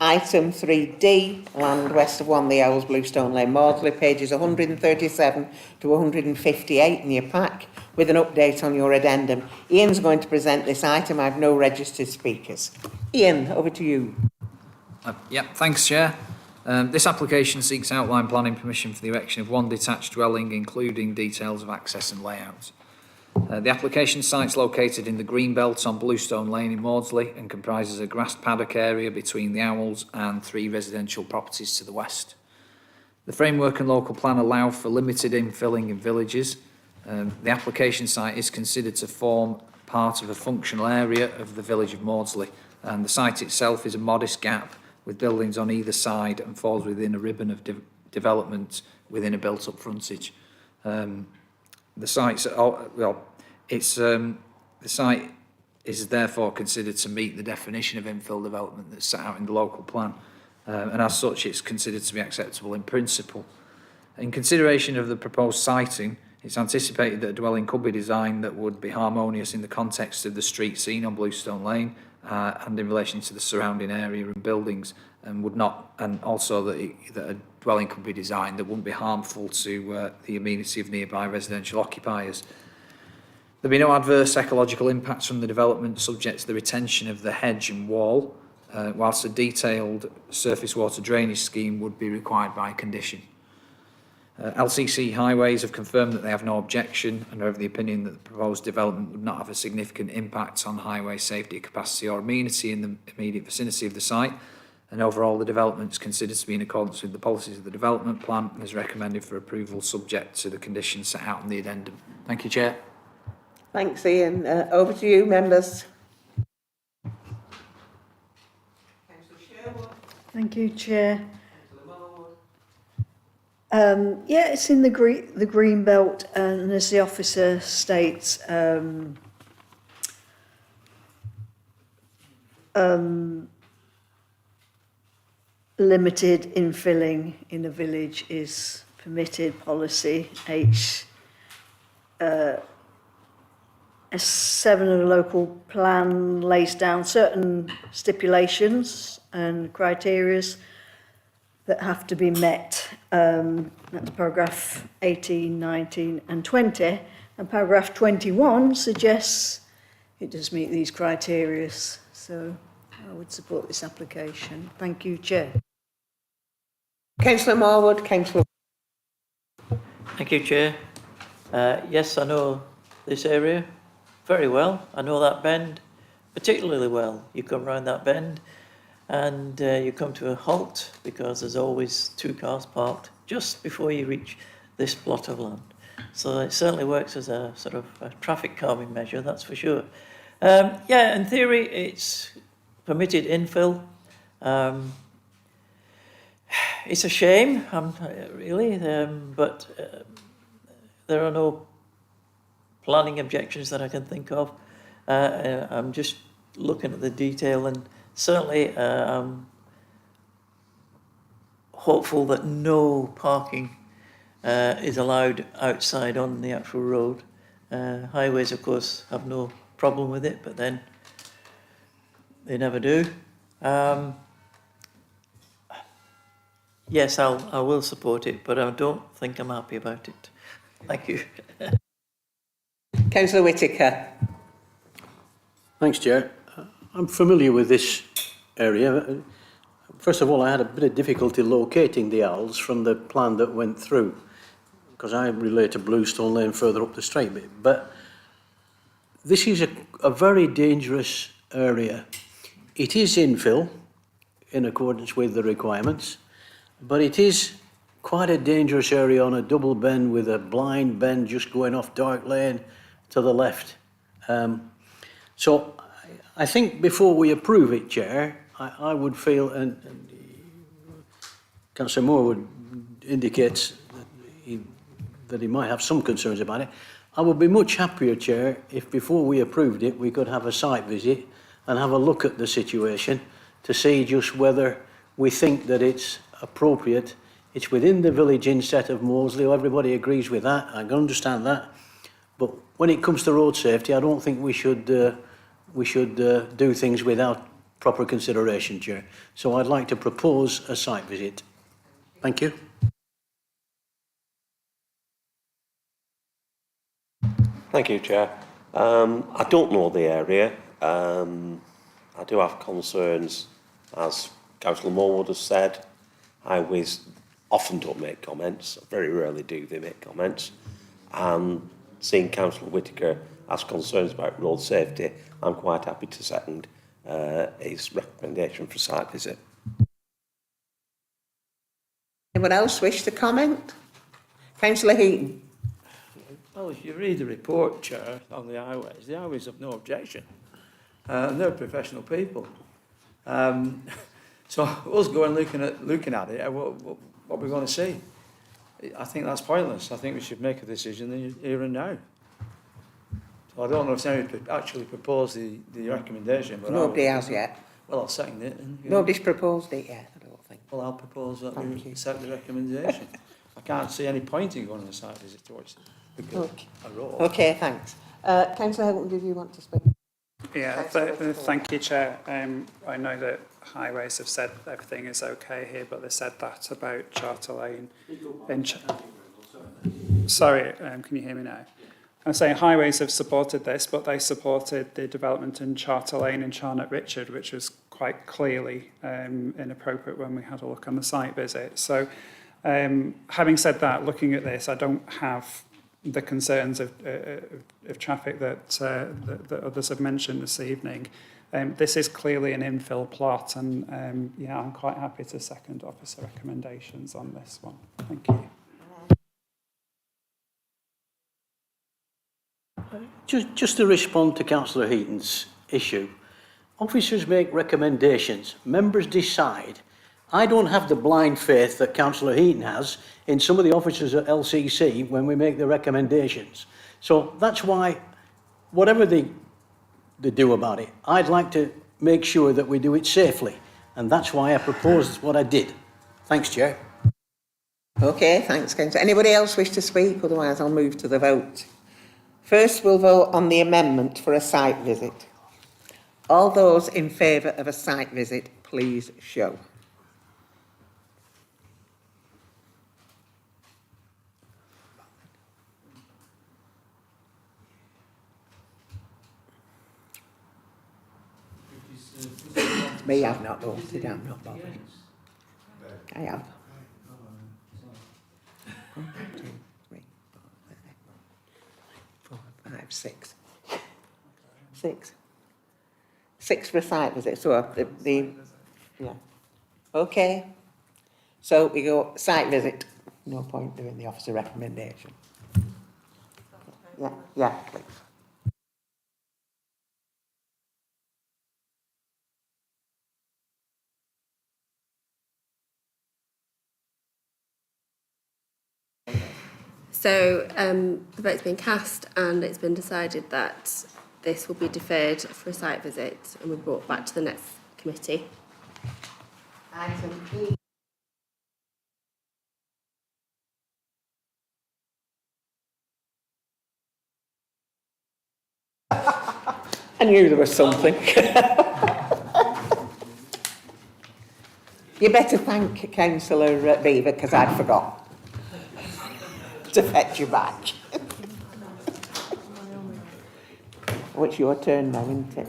Item 3D, land west of One the Owls, Bluestone Lane, Mawdesley, pages 137 to 158 in your pack, with an update on your addendum. Ian's going to present this item. I have no registered speakers. Ian, over to you. Thanks, Chair. This application seeks outline planning permission for the erection of one detached dwelling, including details of access and layout. The application site's located in the green belt on Bluestone Lane in Mawdesley and comprises a grassed paddock area between the Owls and 3 residential properties to the west. The framework and local plan allow for limited infilling in villages. The application site is considered to form part of a functional area of the village of Mawdesley, and the site itself is a modest gap with buildings on either side and falls within a ribbon of development within a built-up frontage. The site is therefore considered to meet the definition of infill development that's set out in the local plan, and as such it's considered to be acceptable in principle. In consideration of the proposed siting, it's anticipated that a dwelling could be designed that would be harmonious in the context of the street scene on Bluestone Lane and in relation to the surrounding area and buildings, and also that a dwelling could be designed that wouldn't be harmful to the amenity of nearby residential occupiers. There'll be no adverse ecological impacts from the development subject to the retention of the hedge and wall, whilst a detailed surface water drainage scheme would be required by condition. LCC Highways have confirmed that they have no objection and are of the opinion that the proposed development would not have a significant impact on highway safety, capacity or amenity in the immediate vicinity of the site, and overall the development is considered to be in accordance with the policies of the development plan and is recommended for approval subject to the conditions set out in the addendum. Thank you, Chair. Thanks, Ian. Over to you, members. Thank you, Chair. It's in the green belt, and as the officer states, limited infilling in a village is permitted. Policy S7 of the local plan lays down certain stipulations and criteria that have to be met. That's paragraph 18, 19 and 20. And paragraph 21 suggests it does meet these criteria. So I would support this application. Thank you, Chair. Councillor Marwood, Councillor. Thank you, Chair. Yes, I know this area very well. I know that bend particularly well. You come round that bend and you come to a halt because there's always 2 cars parked just before you reach this plot of land. So it certainly works as a sort of a traffic calming measure, that's for sure. Yeah, in theory, it's permitted infill. It's a shame, really, but there are no planning objections that I can think of. I'm just looking at the detail, and certainly I'm hopeful that no parking is allowed outside on the actual road. Highways, of course, have no problem with it, but then they never do. Yes, I will support it, but I don't think I'm happy about it. Thank you. Councillor Whittaker. Thanks, Chair. I'm familiar with this area. First of all, I had a bit of difficulty locating the owls from the plan that went through, because I relate to Bluestone Lane further up the straight bit. But this is a very dangerous area. It is infill in accordance with the requirements, but it is quite a dangerous area on a double bend with a blind bend just going off Dark Lane to the left. So I think before we approve it, Chair, I would feel, and Councillor Moore would indicate that he might have some concerns about it. I would be much happier, Chair, if before we approved it, we could have a site visit and have a look at the situation to see just whether we think that it's appropriate. It's within the village inset of Mawdesley. Everybody agrees with that. I can understand that. But when it comes to road safety, I don't think we should do things without proper consideration, Chair. So I'd like to propose a site visit. Thank you. Thank you, Chair. I don't know the area. I do have concerns, as Councillor Morwood has said. Highways often don't make comments. Very rarely do they make comments. And seeing Councillor Whittaker has concerns about road safety, I'm quite happy to second his recommendation for site visit. Anyone else wish to comment? Councillor Heapey. Well, if you read the report, Chair, on the highways have no objection. They're professional people. So us going looking at it, what we're going to see, I think that's pointless. I think we should make a decision here and now. So I don't know if somebody actually proposed the recommendation. But Nobody has yet. Well, I'll second it. Nobody's proposed it yet, I don't think. Well, I'll propose that we accept the recommendation. I can't see any point in going on a site visit towards a road. Okay, thanks. Councillor Hilton, did you want to speak? Yeah, thank you, Chair. I know that Highways have said everything is okay here, but they said that about Charter Lane. Sorry, can you hear me now? I'm saying Highways have supported this, but they supported the development in Charter Lane in Charnock Richard, which was quite clearly inappropriate when we had a look on the site visit. So having said that, looking at this, I don't have the concerns of traffic that others have mentioned this evening. This is clearly an infill plot, and yeah, I'm quite happy to second officer recommendations on this one. Thank you. Just to respond to Councillor Heaton's issue, officers make recommendations, members decide. I don't have the blind faith that Councillor Heaton has in some of the officers at LCC when we make the recommendations. So that's why, whatever they do about it, I'd like to make sure that we do it safely. And that's why I proposed what I did. Thanks, Chair. Okay, thanks, Councillor. Anybody else wish to speak? Otherwise, I'll move to the vote. First, we'll vote on the amendment for a site visit. All those in favour of a site visit, please show. Me, I've not voted, I'm not bothered. I have. 1, 2, 3, 4, 5, 6. 6 for a site visit. So the Yeah. Okay. So we go site visit. No point doing the officer recommendation. Yeah, please. So the vote's been cast and it's been decided that this will be deferred for a site visit and we're brought back to the next committee. Item E. I knew there was something. You better thank Councillor Beaver because I'd forgot to fetch you back. Oh, it's your turn now, isn't it?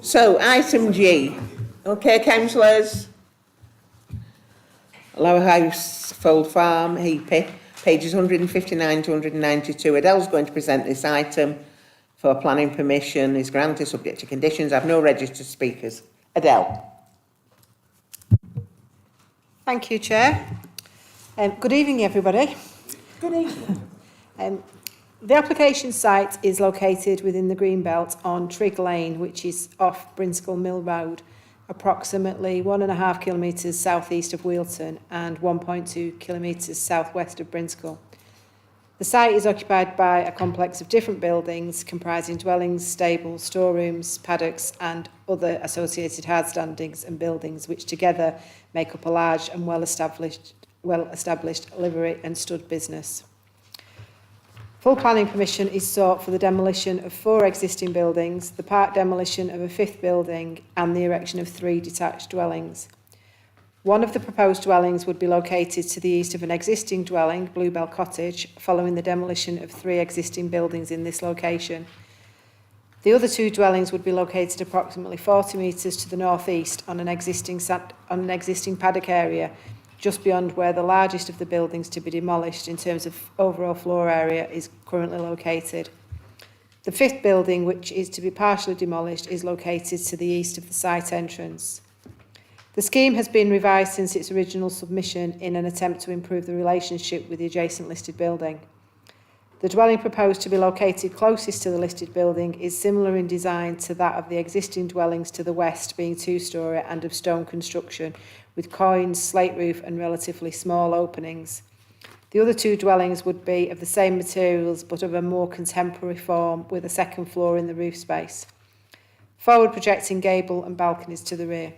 So, item G. Okay, councillors. Lower House, Fold Farm, Heapey, pages 159 to 192. Adele's going to present this item for planning permission. Is granted subject to conditions. I've no registered speakers. Adele. Thank you, Chair. Good evening, everybody. Good evening. The application site is located within the Greenbelt on Trigg Lane, which is off Brinscall Mill Road, approximately 1.5 kilometres southeast of Euxton and 1.2 kilometres southwest of Brinscall. The site is occupied by a complex of different buildings comprising dwellings, stables, storerooms, paddocks and other associated hardstandings and buildings which together make up a large and well-established livery and stud business. Full planning permission is sought for the demolition of 4 existing buildings, the part demolition of a 5th building and the erection of 3 detached dwellings. One of the proposed dwellings would be located to the east of an existing dwelling, Bluebell Cottage, following the demolition of 3 existing buildings in this location. The other 2 dwellings would be located approximately 40 metres to the northeast on an existing paddock area, just beyond where the largest of the buildings to be demolished in terms of overall floor area is currently located. The 5th building, which is to be partially demolished, is located to the east of the site entrance. The scheme has been revised since its original submission in an attempt to improve the relationship with the adjacent listed building. The dwelling proposed to be located closest to the listed building is similar in design to that of the existing dwellings to the west, being 2-storey and of stone construction, with coins, slate roof and relatively small openings. The other 2 dwellings would be of the same materials but of a more contemporary form with a 2nd floor in the roof space. Forward projecting gable and balconies to the rear.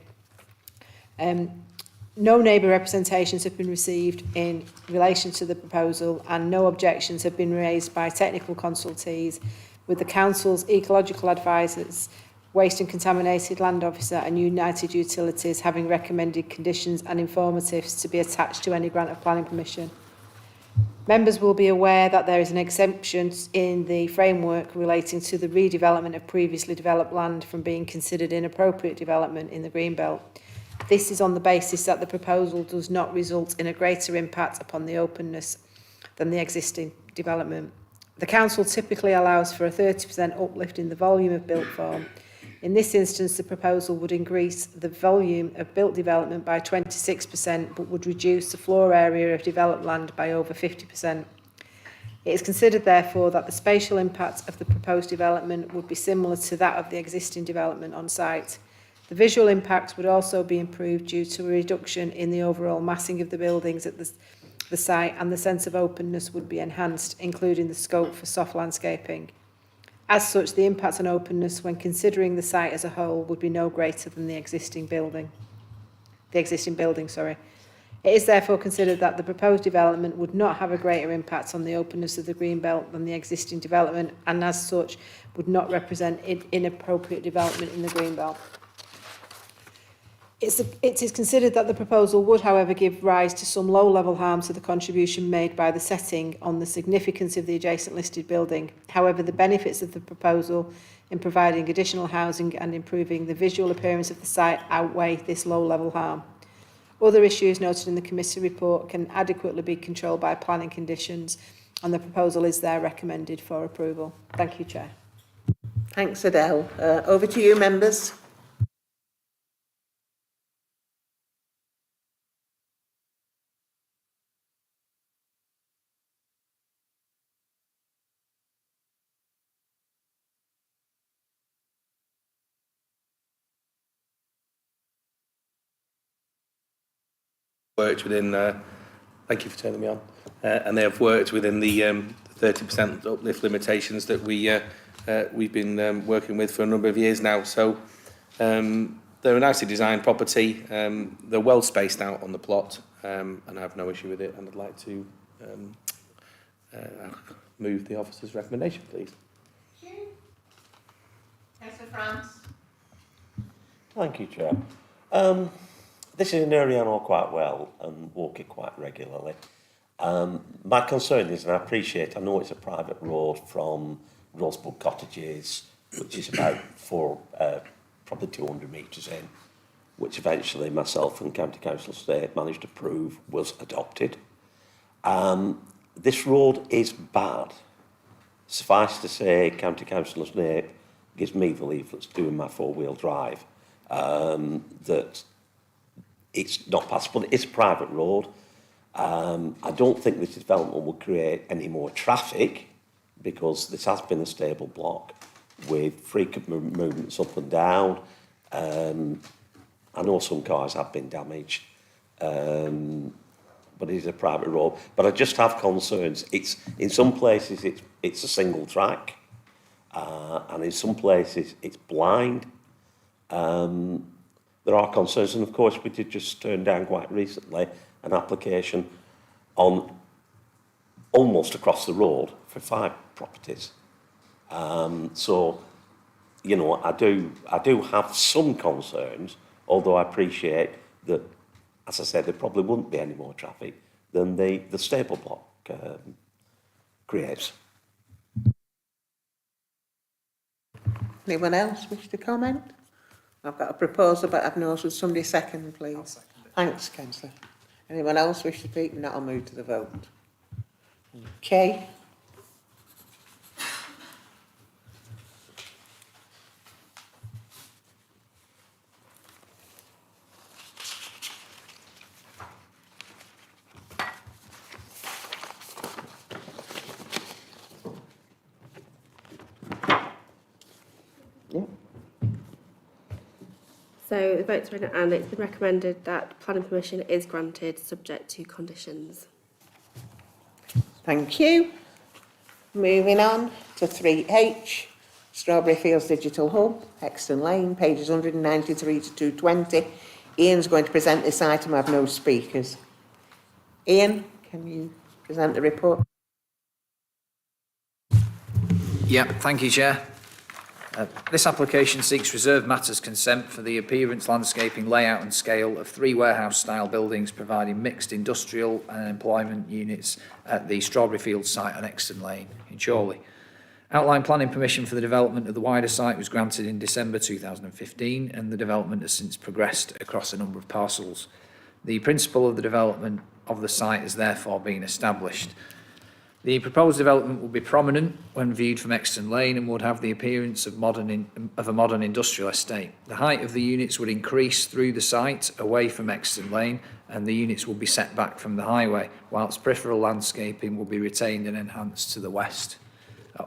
No neighbour representations have been received in relation to the proposal and no objections have been raised by technical consultees, with the Council's ecological advisors, Waste and Contaminated Land Officer and United Utilities having recommended conditions and informatives to be attached to any grant of planning permission. Members will be aware that there is an exemption in the framework relating to the redevelopment of previously developed land from being considered inappropriate development in the Greenbelt. This is on the basis that the proposal does not result in a greater impact upon the openness than the existing development. The Council typically allows for a 30% uplift in the volume of built form. In this instance, the proposal would increase the volume of built development by 26%, but would reduce the floor area of developed land by over 50%. It is considered, therefore, that the spatial impact of the proposed development would be similar to that of the existing development on site. The visual impact would also be improved due to a reduction in the overall massing of the buildings at the site, and the sense of openness would be enhanced, including the scope for soft landscaping. As such, the impact on openness when considering the site as a whole would be no greater than the existing building. It is therefore considered that the proposed development would not have a greater impact on the openness of the Greenbelt than the existing development, and as such would not represent inappropriate development in the Greenbelt. It is considered that the proposal would, however, give rise to some low-level harm to the contribution made by the setting on the significance of the adjacent listed building. However, the benefits of the proposal in providing additional housing and improving the visual appearance of the site outweigh this low-level harm. Other issues noted in the committee report can adequately be controlled by planning conditions, and the proposal is there recommended for approval. Thank you, Chair. Thanks, Adele. Over to you, members. worked within, thank you for turning me on, and they have worked within the 30% uplift limitations that we've been working with for a number of years now. So they're a nicely designed property. They're well spaced out on the plot, and I have no issue with it. And I'd like to move the officer's recommendation, please. Councillor France. Thank you, Chair. This is an area I know quite well and walk it quite regularly. My concern is, and I know it's a private road from Rosebud Cottages, which is about probably 200 metres in, which eventually myself and County Council State managed to prove was adopted. This road is bad. Suffice to say, County Councillor Snape gives me the leaflets doing my four-wheel drive that it's not passable. It's a private road. I don't think this development will create any more traffic because this has been a stable block with frequent movements up and down. I know some cars have been damaged, but it is a private road. But I just have concerns. It's in some places it's a single track, and in some places it's blind. There are concerns, and of course we did just turn down quite recently an application on almost across the road for 5 properties. So, you know, I do have some concerns, although I appreciate that, as I said, there probably wouldn't be any more traffic than the stable block creates. Anyone else wish to comment? I've got a proposal, but I've noticed would somebody second, please. I'll second it. Thanks, Councillor. Anyone else wish to speak? Not, I'll move to the vote. Okay. Yeah. So the vote's read and it's been recommended that planning permission is granted subject to conditions. Thank you. Moving on to 3H, Strawberry Fields Digital Hub, Euxton Lane, pages 193 to 220. Ian's going to present this item. I have no speakers. Ian, can you present the report? Yeah, thank you, Chair. This application seeks reserved matters consent for the appearance, landscaping, layout and scale of 3 warehouse-style buildings providing mixed industrial and employment units at the Strawberry Fields site on Euxton Lane in Chorley. Outline planning permission for the development of the wider site was granted in December 2015 and the development has since progressed across a number of parcels. The principle of the development of the site has therefore been established. The proposed development will be prominent when viewed from Euxton Lane and would have the appearance of a modern industrial estate. The height of the units would increase through the site away from Euxton Lane and the units will be set back from the highway, whilst peripheral landscaping will be retained and enhanced to the west.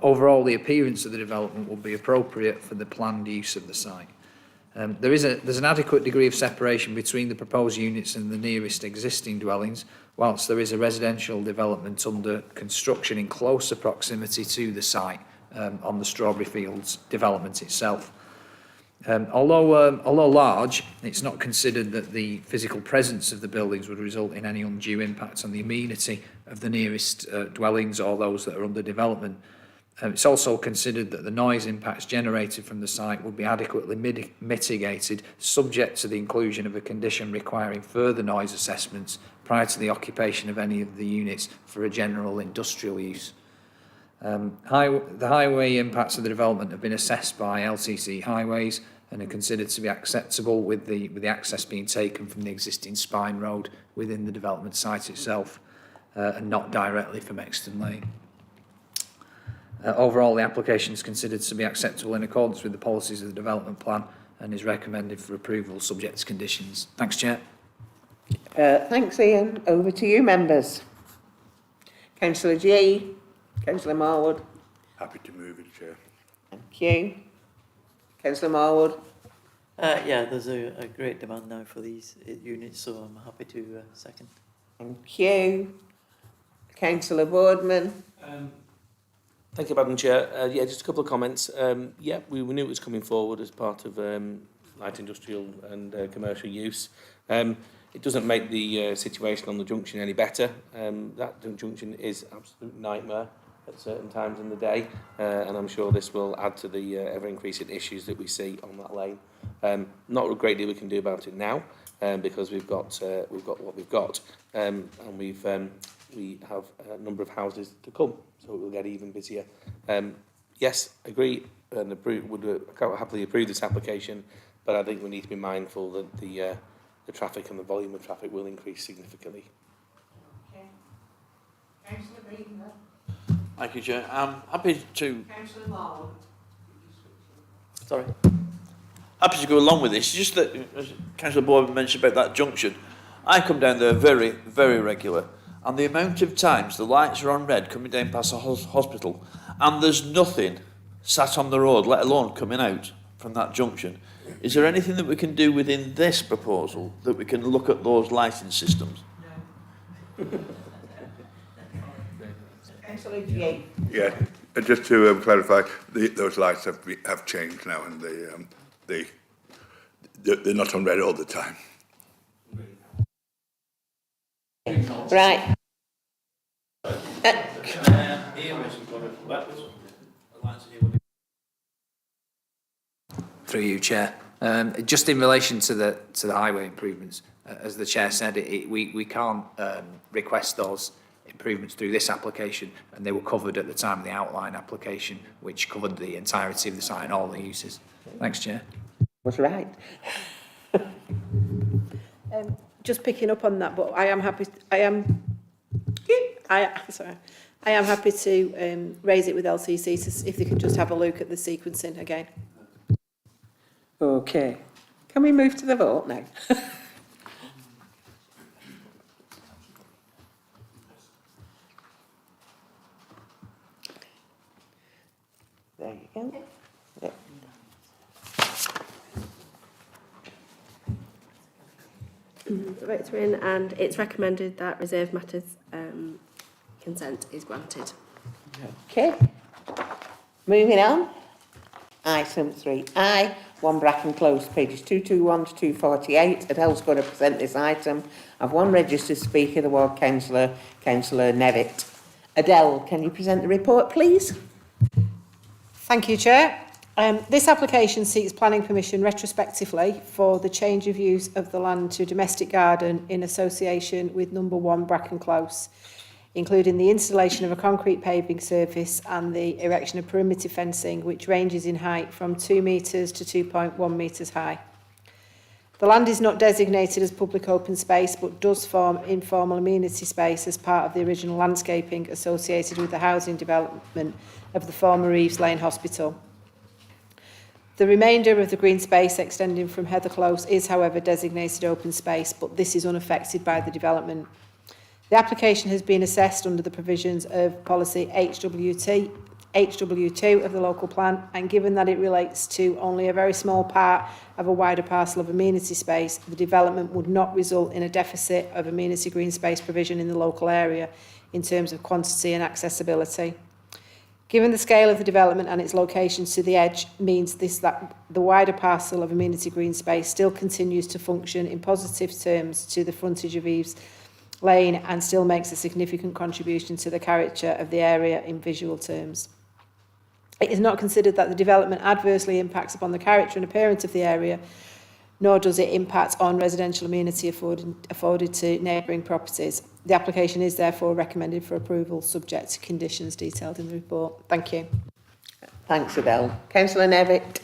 Overall, the appearance of the development will be appropriate for the planned use of the site. There's an adequate degree of separation between the proposed units and the nearest existing dwellings, whilst there is a residential development under construction in closer proximity to the site on the Strawberry Fields development itself. Although large, it's not considered that the physical presence of the buildings would result in any undue impact on the amenity of the nearest dwellings or those that are under development. It's also considered that the noise impacts generated from the site would be adequately mitigated, subject to the inclusion of a condition requiring further noise assessments prior to the occupation of any of the units for a general industrial use. The highway impacts of the development have been assessed by LCC Highways and are considered to be acceptable with the access being taken from the existing spine road within the development site itself and not directly from Euxton Lane. Overall, the application is considered to be acceptable in accordance with the policies of the development plan and is recommended for approval subject to conditions. Thanks, Chair. Thanks, Ian. Over to you, members. Councillor G, Councillor Marwood. Happy to move it, Chair. Thank you. Councillor Marwood. Yeah, there's a great demand now for these units, so I'm happy to second. Thank you. Councillor Boardman. Thank you, Madam Chair. Yeah, just a couple of comments. Yeah, we knew it was coming forward as part of light industrial and commercial use. It doesn't make the situation on the junction any better. That junction is an absolute nightmare at certain times in the day, and I'm sure this will add to the ever-increasing issues that we see on that lane. Not a great deal we can do about it now, because we've got what we've got, and we have a number of houses to come, so it will get even busier. Yes, agree and would happily approve this application, but I think we need to be mindful that the traffic and the volume of traffic will increase significantly. Okay. Councillor Green. Thank you, Chair. I'm happy to... Councillor Marlow. Sorry. Happy to go along with this. Just that, as Councillor Boyd mentioned about that junction, I come down there very, very regular, and the amount of times the lights are on red coming down past the hospital, and there's nothing sat on the road, let alone coming out from that junction. Is there anything that we can do within this proposal that we can look at those lighting systems? No. Councillor G. Yeah, just to clarify, those lights have changed now, and they're not on red all the time. Right. Through you, Chair. Just in relation to the highway improvements, as the Chair said, we can't request those improvements through this application, and they were covered at the time of the outline application, which covered the entirety of the site and all the uses. Thanks, Chair. Was right. Just picking up on that, but I am happy to raise it with LCC to, if they can just have a look at the sequencing again. Okay. Can we move to the vote now? There you go. Yep. The votes are in, and it's recommended that reserved matters consent is granted. Okay. Moving on. Item 3I, 1 Bracken Close, pages 221 to 248. Adele's going to present this item. I've one registered speaker, the ward councillor, Councillor Nevitt. Adele, can you present the report, please? Thank you, Chair. This application seeks planning permission retrospectively for the change of use of the land to domestic garden in association with number 1 Bracken Close, including the installation of a concrete paving surface and the erection of perimeter fencing, which ranges in height from 2 metres to 2.1 metres high. The land is not designated as public open space, but does form informal amenity space as part of the original landscaping associated with the housing development of the former Reeves Lane Hospital. The remainder of the green space extending from Heather Close is, however, designated open space, but this is unaffected by the development. The application has been assessed under the provisions of policy HW2 of the local plan, and given that it relates to only a very small part of a wider parcel of amenity space, the development would not result in a deficit of amenity green space provision in the local area in terms of quantity and accessibility. Given the scale of the development and its location to the edge means that the wider parcel of amenity green space still continues to function in positive terms to the frontage of Eves Lane and still makes a significant contribution to the character of the area in visual terms. It is not considered that the development adversely impacts upon the character and appearance of the area, nor does it impact on residential amenity afforded to neighbouring properties. The application is therefore recommended for approval subject to conditions detailed in the report. Thank you. Thanks, Adele. Councillor Nevitt.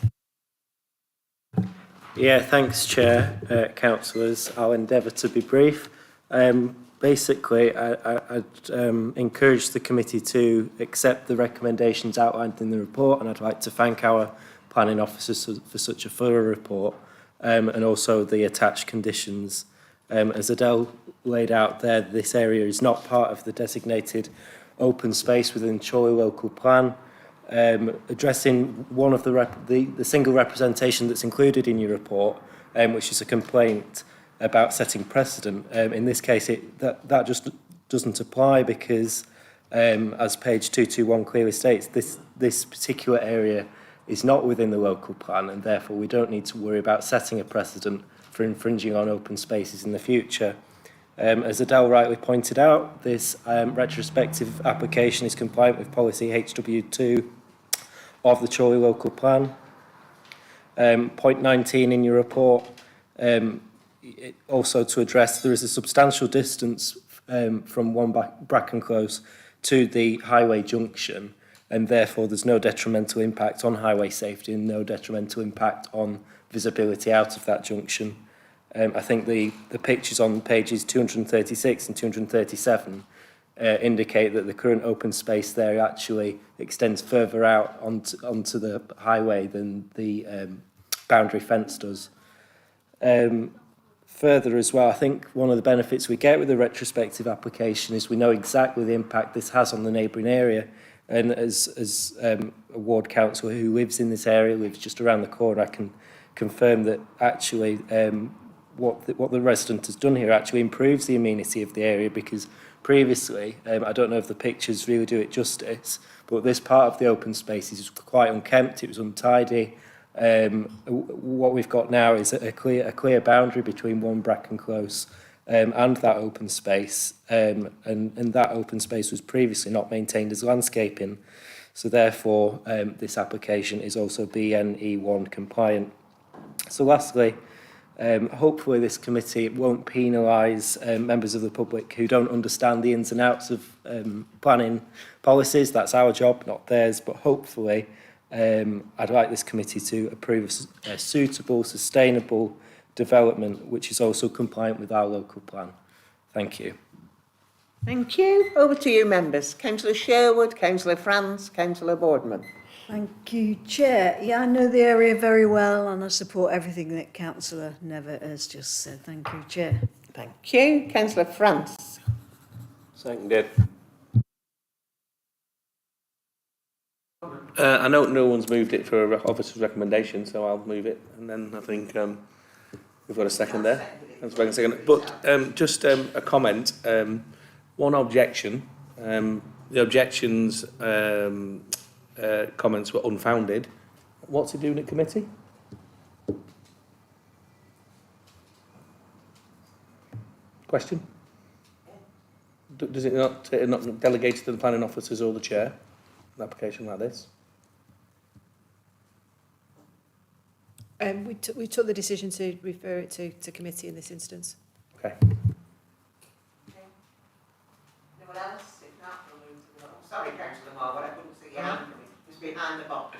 Yeah, thanks, Chair, councillors. I'll endeavour to be brief. Basically, I'd encourage the committee to accept the recommendations outlined in the report, and I'd like to thank our planning officers for such a thorough report, and also the attached conditions. As Adele laid out there, this area is not part of the designated open space within Chorley local plan, addressing one of the single representation that's included in your report, which is a complaint about setting precedent. In this case, that just doesn't apply because, as page 221 clearly states, this particular area is not within the local plan, and therefore we don't need to worry about setting a precedent for infringing on open spaces in the future. As Adele rightly pointed out, this retrospective application is compliant with policy HW2 of the Chorley local plan. Point 19 in your report, also to address, there is a substantial distance from Bracken Close to the highway junction, and therefore there's no detrimental impact on highway safety and no detrimental impact on visibility out of that junction. I think the pictures on pages 236 and 237 indicate that the current open space there actually extends further out onto the highway than the boundary fence does. Further as well, I think one of the benefits we get with the retrospective application is we know exactly the impact this has on the neighbouring area. And as a ward councillor who lives in this area, lives just around the corner, I can confirm that actually what the resident has done here actually improves the amenity of the area, because previously, I don't know if the pictures really do it justice, but this part of the open space is quite unkempt, it was untidy. What we've got now is a clear boundary between one Bracken Close and that open space, and that open space was previously not maintained as landscaping, so therefore this application is also BNE1 compliant. So lastly, hopefully this committee won't penalise members of the public who don't understand the ins and outs of planning policies. That's our job, not theirs, but hopefully I'd like this committee to approve a suitable, sustainable development which is also compliant with our local plan. Thank you. Thank you. Over to you, members. Councillor Sherwood, Councillor France, Councillor Boardman. Thank you, Chair. Yeah, I know the area very well and I support everything that Councillor Never has just said. Thank you, Chair. Thank you. Councillor France. Seconded. I know no one's moved it for officer's recommendation, so I'll move it. And then I think we've got a second there. That's a second. But just a comment. One objection. The objections comments were unfounded. What's he doing at committee? Question? Does it not delegated to the planning officers or the chair? An application like this? We took the decision to refer it to committee in this instance. Okay. Anyone else? If not, we'll move to the vote. Sorry, Councillor Moore, I couldn't see your hand. It was behind the box.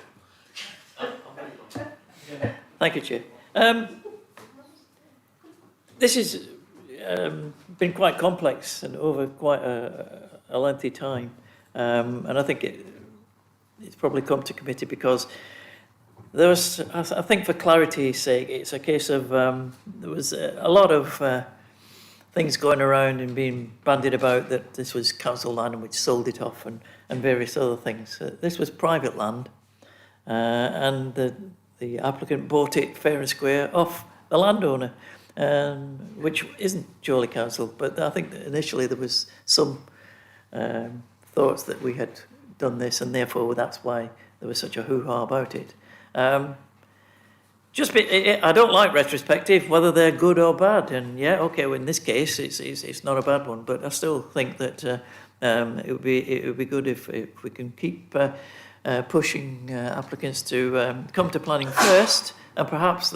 Thank you, Chair. This has been quite complex and over quite a lengthy time. And I think it's probably come to committee because there was, I think for clarity's sake, it's a case of there was a lot of things going around and being bandied about that this was council land and which sold it off and various other things. This was private land and the applicant bought it fair and square off the landowner, which isn't Chorley Council, but I think that initially there was some thoughts that we had done this and therefore that's why there was such a hoo-ha about it. I don't like retrospective, whether they're good or bad, and yeah, okay, well, in this case it's not a bad one, but I still think that it would be good if we can keep pushing applicants to come to planning first, and perhaps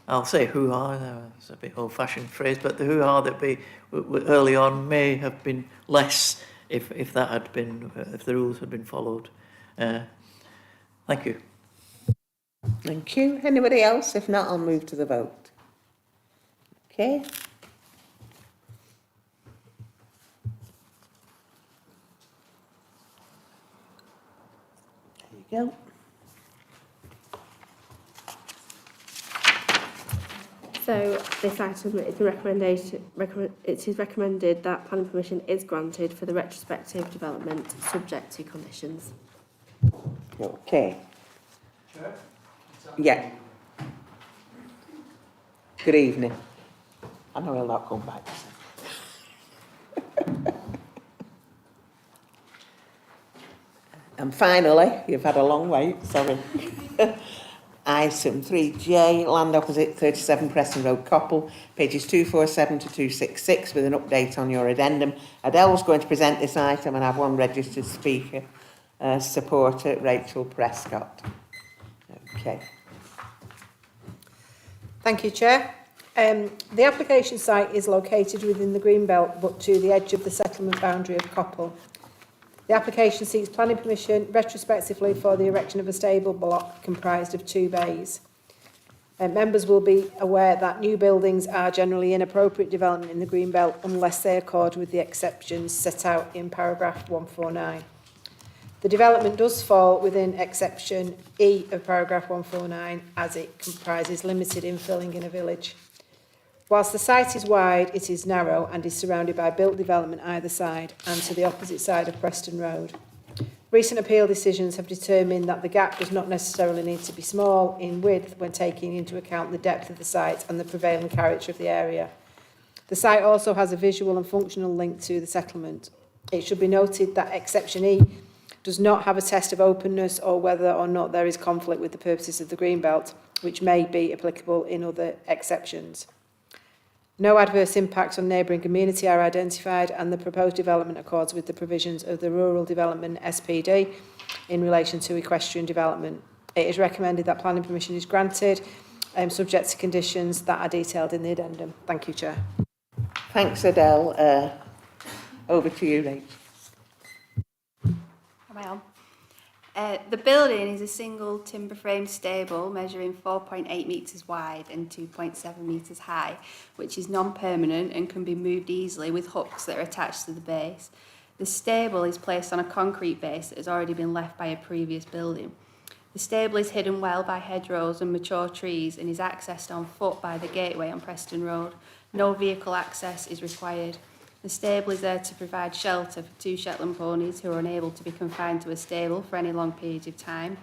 I'll say hoo-ha, it's a bit old-fashioned phrase, but the hoo-ha that early on may have been less if that had been if the rules had been followed. Thank you. Thank you. Anybody else? If not, I'll move to the vote. Okay. There you go. So this item is it is recommended that planning permission is granted for the retrospective development subject to conditions. Okay. Yeah. Good evening. I know he'll not come back. And finally, you've had a long wait, sorry. Item 3J, land opposite 37 Preston Road, Coppull, pages 247 to 266, with an update on your addendum. Adele's going to present this item and have one registered speaker, supporter, Rachel Prescott. Okay. Thank you, Chair. The application site is located within the green belt but to the edge of the settlement boundary of Coppull. The application seeks planning permission retrospectively for the erection of a stable block comprised of 2 bays. Members will be aware that new buildings are generally inappropriate development in the green belt unless they accord with the exceptions set out in paragraph 149. The development does fall within exception E of paragraph 149 as it comprises limited infilling in a village. Whilst the site is wide, it is narrow and is surrounded by built development either side and to the opposite side of Preston Road. Recent appeal decisions have determined that the gap does not necessarily need to be small in width when taking into account the depth of the site and the prevailing character of the area. The site also has a visual and functional link to the settlement. It should be noted that exception E does not have a test of openness or whether or not there is conflict with the purposes of the Greenbelt, which may be applicable in other exceptions. No adverse impacts on neighbouring community are identified and the proposed development accords with the provisions of the Rural Development SPD in relation to equestrian development. It is recommended that planning permission is granted, subject to conditions that are detailed in the addendum. Thank you, Chair. Thanks, Adele. Over to you, Rach. Am I on? The building is a single timber frame stable measuring 4.8 metres wide and 2.7 metres high, which is non-permanent and can be moved easily with hooks that are attached to the base. The stable is placed on a concrete base that has already been left by a previous building. The stable is hidden well by hedgerows and mature trees and is accessed on foot by the gateway on Preston Road. No vehicle access is required. The stable is there to provide shelter for 2 Shetland ponies who are unable to be confined to a stable for any long period of time.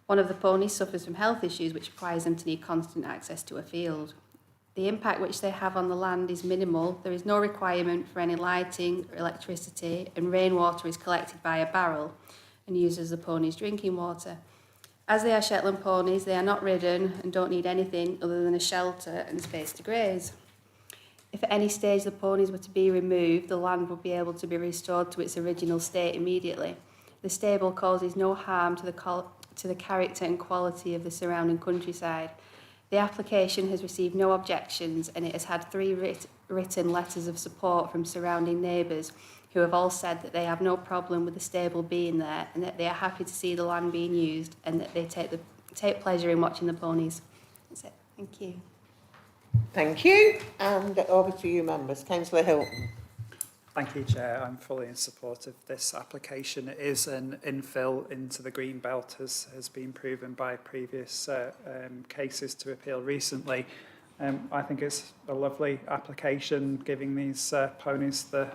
One of the ponies suffers from health issues which requires them to need constant access to a field. The impact which they have on the land is minimal. There is no requirement for any lighting or electricity, and rainwater is collected by a barrel and used as the ponies' drinking water. As they are Shetland ponies, they are not ridden and don't need anything other than a shelter and space to graze. If at any stage the ponies were to be removed, the land would be able to be restored to its original state immediately. The stable causes no harm to the character and quality of the surrounding countryside. The application has received no objections and it has had 3 written letters of support from surrounding neighbours who have all said that they have no problem with the stable being there and that they are happy to see the land being used and that they take pleasure in watching the ponies. That's it. Thank you. Thank you. And over to you, members. Councillor Hilton. Thank you, Chair. I'm fully in support of this application. It is an infill into the green belt, as has been proven by previous cases to appeal recently. I think it's a lovely application, giving these ponies the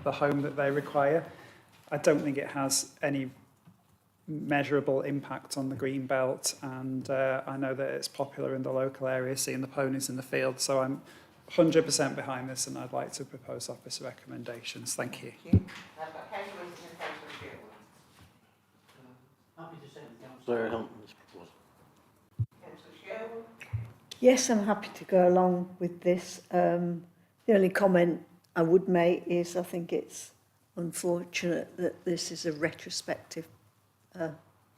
home that they require. I don't think it has any measurable impact on the green belt, and I know that it's popular in the local area, seeing the ponies in the field, so I'm 100% behind this and I'd like to propose officer recommendations. Thank you. Yes, I'm happy to go along with this. The only comment I would make is I think it's unfortunate that this is a retrospective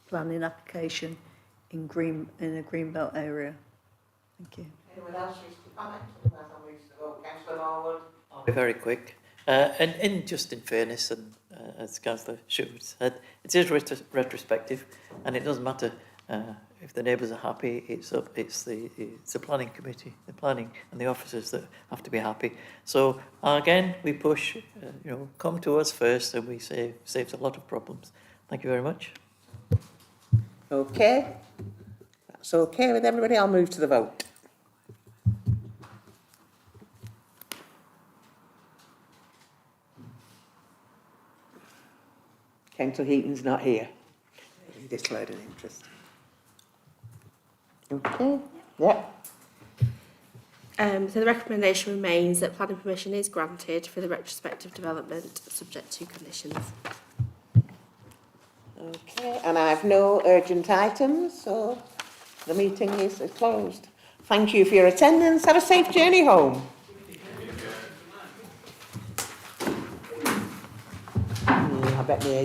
planning application in a greenbelt area. Thank you. Anyone else wish to comment? Councillor Marwood. I'll be very quick. And just in fairness, and as Councillor Sherwood said, it is retrospective, and it doesn't matter if the neighbours are happy. It's the planning committee, the planning and the officers that have to be happy. So again, we push. Come to us first, and we saves a lot of problems. Thank you very much. Okay. That's okay with everybody. I'll move to the vote. Councillor Heaton's not here. He declared an interest. Okay, yeah. So the recommendation remains that planning permission is granted for the retrospective development, subject to conditions. Okay, and I have no urgent items, so the meeting is closed. Thank you for your attendance. Have a safe journey home. I bet me